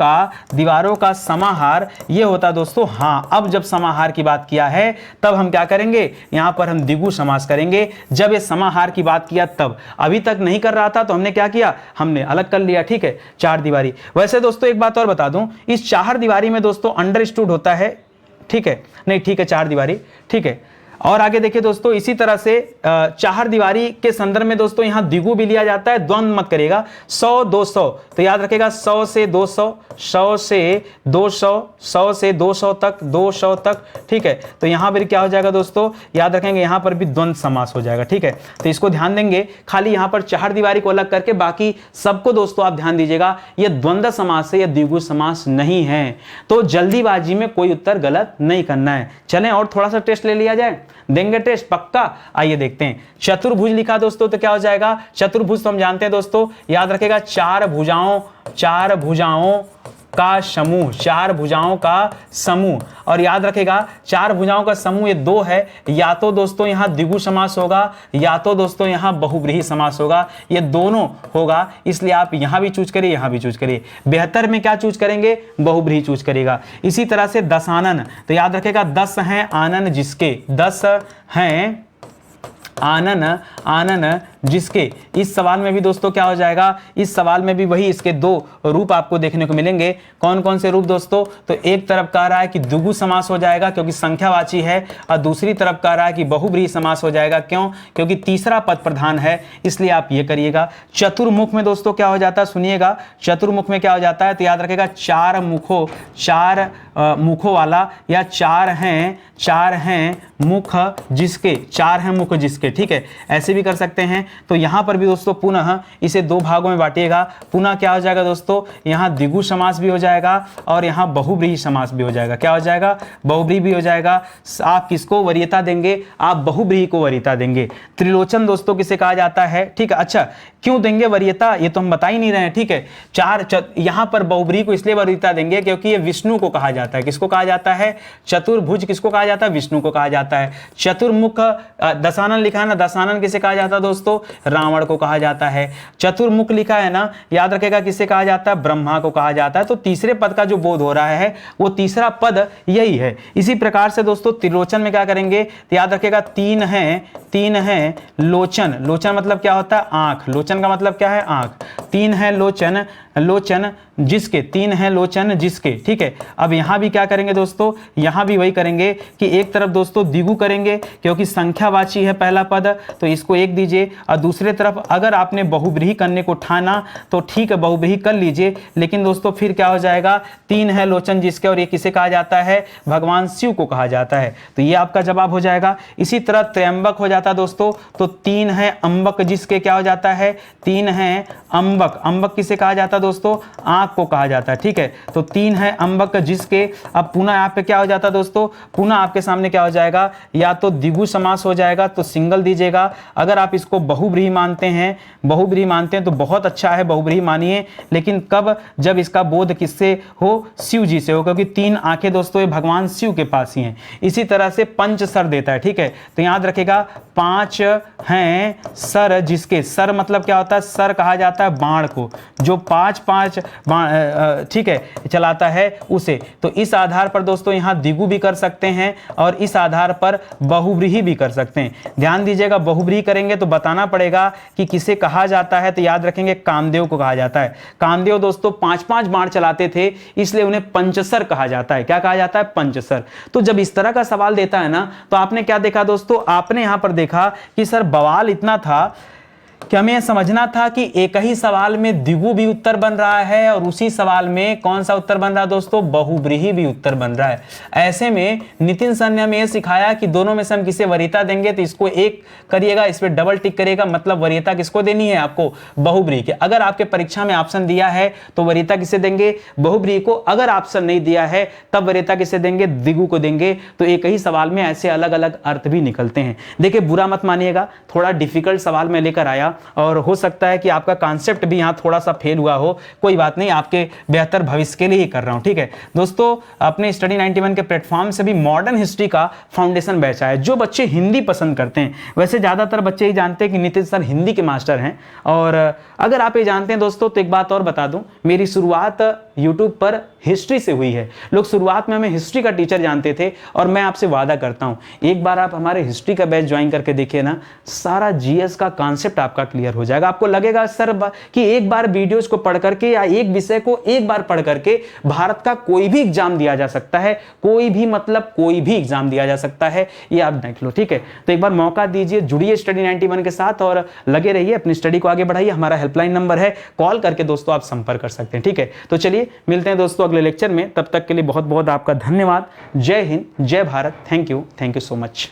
का समाहार ये होता दोस्तों। हाँ, अब जब समाहार की बात किया है तब हम क्या करेंगे, यहां पर हम द्विगु समास करेंगे। जब ये समाहार की बात किया तब, अभी तक नहीं कर रहा था तो हमने क्या किया, हमने अलग कर लिया। ठीक है, चार दीवारी। वैसे दोस्तों एक बात और बता दूं, इस चार दीवारी में दोस्तों अंडरस्टूड होता है, ठीक है, नहीं ठीक है, चार दीवारी, ठीक है। और आगे देखिए दोस्तों, इसी तरह से चार दीवारी के संदर्भ में दोस्तों यहां द्विगु भी लिया जाता है, द्वंद्व मत करिएगा। 100 200, तो याद रखेगा 100 से 200, 100 से 200, 100 से 200 तक, 200 तक। ठीक है, तो यहां पर क्या हो जाएगा दोस्तों, याद रखेंगे यहां पर भी द्वंद्व समास हो जाएगा। ठीक है, तो इसको ध्यान देंगे, खाली यहां पर चार दीवारी को अलग करके बाकी सबको दोस्तों आप ध्यान दीजिएगा, यह द्वंद्व समास है, यह द्विगु समास नहीं है। तो जल्दीबाजी में कोई उत्तर गलत नहीं करना है। चलें और थोड़ा सा टेस्ट ले लिया जाए, देंगे टेस्ट पक्का। आइए देखते हैं, चतुर्भुज लिखा दोस्तों तो क्या हो जाएगा, चतुर्भुज तो हम जानते हैं दोस्तों, याद रखेगा चार भुजाओं का समूह, चार भुजाओं का समूह। और याद रखेगा चार भुजाओं का समूह ये दो है, या तो दोस्तों यहां द्विगु समास होगा, या तो दोस्तों यहां बहुब्रीहि समास होगा, ये दोनों होगा। इसलिए आप यहां भी चूज करिए, यहां भी चूज करिए। बेहतर में क्या चूज करेंगे, बहुब्रीहि चूज करेगा। इसी तरह से दशानन, तो याद रखेगा 10 हैं आनन जिसके, 10 हैं आनन जिसके। इस सवाल में भी दोस्तों क्या हो जाएगा, इस सवाल में भी वही इसके दो रूप आपको देखने को मिलेंगे। कौन कौन से रूप दोस्तों, तो एक तरफ कह रहा है कि द्विगु समास हो जाएगा क्योंकि संख्यावाची है, और दूसरी तरफ कह रहा है कि बहुब्रीहि समास हो जाएगा। क्यों, क्योंकि तीसरा पद प्रधान है, इसलिए आप ये करिएगा। चतुर्मुख में दोस्तों क्या हो जाता है, सुनिएगा, चतुर्मुख में क्या हो जाता है, तो याद रखेगा चार मुखों वाला, या चार हैं मुख जिसके, चार हैं मुख जिसके। ठीक है, ऐसे भी कर सकते हैं। तो यहां पर भी दोस्तों पुनः इसे दो भागों में बांटिएगा। पुनः क्या हो जाएगा दोस्तों, यहां द्विगु समास भी हो जाएगा और यहां बहुब्रीहि समास भी हो जाएगा। क्या हो जाएगा, बहुब्रीहि भी हो जाएगा। आप किसको वरीयता देंगे, आप बहुब्रीहि को वरीयता देंगे। त्रिलोचन दोस्तों किसे कहा जाता है, ठीक है। अच्छा, क्यों देंगे वरीयता, ये तो हम बता ही नहीं रहे हैं। ठीक है, यहां पर बहुब्रीहि को इसलिए वरीयता देंगे क्योंकि ये विष्णु को कहा जाता है। किसको कहा जाता है, चतुर्भुज किसको कहा जाता है, विष्णु को कहा जाता है। चतुर्मुख, दशानन लिखा है ना, दशानन किसे कहा जाता है दोस्तों, रावण को कहा जाता है। चतुर्मुख लिखा है ना, याद रखेगा किसे कहा जाता है, ब्रह्मा को कहा जाता है। तो तीसरे पद का जो बोध हो रहा है वो तीसरा पद यही है। इसी प्रकार से दोस्तों त्रिलोचन में क्या करेंगे, तो याद रखेगा तीन है लोचन। लोचन मतलब क्या होता है, आंख। लोचन का मतलब क्या है, आंख। तीन है लोचन जिसके, तीन है लोचन जिसके। ठीक है, अब यहां भी क्या करेंगे दोस्तों, यहां भी वही करेंगे कि एक तरफ दोस्तों द्विगु करेंगे क्योंकि संख्यावाची है पहला पद, तो इसको एक दीजिए। और दूसरे तरफ अगर आपने बहुब्रीहि करने को ठाना तो ठीक है, बहुब्रीहि कर लीजिए। लेकिन दोस्तों फिर क्या हो जाएगा, तीन है लोचन जिसके, और ये किसे कहा जाता है, भगवान शिव को कहा जाता है। तो ये आपका जवाब हो जाएगा। इसी तरह त्रयंबक हो जाता है दोस्तों, तो तीन है अंबक जिसके, क्या हो जाता है, तीन है अंबक। अंबक किसे कहा जाता है दोस्तों, आंख को कहा जाता है। ठीक है, तो तीन है अंबक जिसके। अब पुनः यहाँ पे क्या हो जाता है दोस्तों, पुनः आपके सामने क्या हो जाएगा, या तो द्विगु समास हो जाएगा तो सिंगल दीजिएगा। अगर आप इसको बहुब्रीहि मानते हैं तो बहुत अच्छा है, बहुब्रीहि मानिए। लेकिन कब, जब इसका बोध किससे हो, शिव जी से हो, क्योंकि तीन आंखें दोस्तों ये भगवान शिव के पास ही हैं। इसी तरह से पंच सर देता है। ठीक है, तो याद रखेगा पांच हैं सर जिसके। सर मतलब क्या होता है, सर कहा जाता है बाण बाण को, जो 5-5 बाण ठीक है चलाता है उसे। तो इस आधार पर दोस्तों यहाँ द्विगु भी कर सकते हैं और इस आधार पर बहुव्रीहि भी कर सकते हैं। ध्यान दीजिएगा, बहुव्रीहि करेंगे तो बताना पड़ेगा कि किसे कहा जाता है, तो याद रखेंगे कामदेव को कहा जाता है। कामदेव दोस्तों 5-5 बाण चलाते थे, इसलिए उन्हें पंचसर कहा जाता है। क्या कहा जाता है? पंचसर। तो जब इस तरह का सवाल देता है ना, तो आपने क्या देखा दोस्तों, आपने यहां पर देखा कि सर बवाल इतना था कि हमें समझना था कि एक ही सवाल में द्विगु भी उत्तर बन रहा है और उसी सवाल में कौन सा उत्तर बन रहा है दोस्तों, बहुव्रीहि भी उत्तर बन रहा है। ऐसे में नितिन सर ने हमें यह सिखाया कि दोनों में से हम किसे वरीयता देंगे, तो इसको एक करिएगा, इस पर डबल टिक करिएगा, मतलब वरीयता किसको देनी है आपको, बहुव्रीहि के। अगर आपके परीक्षा में ऑप्शन दिया है तो वरीयता किसे देंगे, बहुव्रीहि को। अगर ऑप्शन नहीं दिया है तब वरीयता किसे देंगे, द्विगु को देंगे। तो एक ही सवाल में ऐसे अलग अलग अर्थ भी निकलते हैं। देखिए बुरा मत मानिएगा, थोड़ा डिफिकल्ट सवाल मैं लेकर आया और हो सकता है कि आपका कॉन्सेप्ट भी यहां थोड़ा सा फेल हुआ हो, कोई बात नहीं, आपके बेहतर भविष्य के लिए ही कर रहा हूं। ठीक है दोस्तों, अपने स्टडी 91 के प्लेटफॉर्म से भी मॉडर्न हिस्ट्री का फाउंडेशन बैच है। जो बच्चे हिंदी पसंद करते हैं, वैसे ज्यादातर बच्चे ही जानते हैं कि नितिन सर हिंदी के मास्टर हैं, और अगर आप ये जानते हैं दोस्तों, तो एक बात और बता दूं, मेरी शुरुआत यूट्यूब पर हिस्ट्री से हुई है। लोग शुरुआत में हमें हिस्ट्री का टीचर जानते थे, और मैं आपसे वादा करता हूं एक बार आप हमारे हिस्ट्री का बैच ज्वाइन करके देखिए ना, सारा जीएस का कॉन्सेप्ट आपका क्लियर हो जाएगा। आपको लगेगा सर कि एक बार वीडियोस को पढ़ करके या एक विषय को एक बार पढ़ करके भारत का कोई भी एग्जाम दिया जा सकता है, कोई भी मतलब कोई भी एग्जाम दिया जा सकता है, ये आप देख लो। ठीक है, तो एक बार मौका दीजिए, जुड़िए स्टडी 91 के साथ और लगे रहिए, अपनी स्टडी को आगे बढ़ाइए। हमारा हेल्पलाइन नंबर है, कॉल करके दोस्तों आप संपर्क कर सकते हैं। ठीक है, तो चलिए मिलते हैं दोस्तों अगले लेक्चर में, तब तक के लिए बहुत बहुत आपका धन्यवाद। जय हिंद, जय Bharat, thank you so much.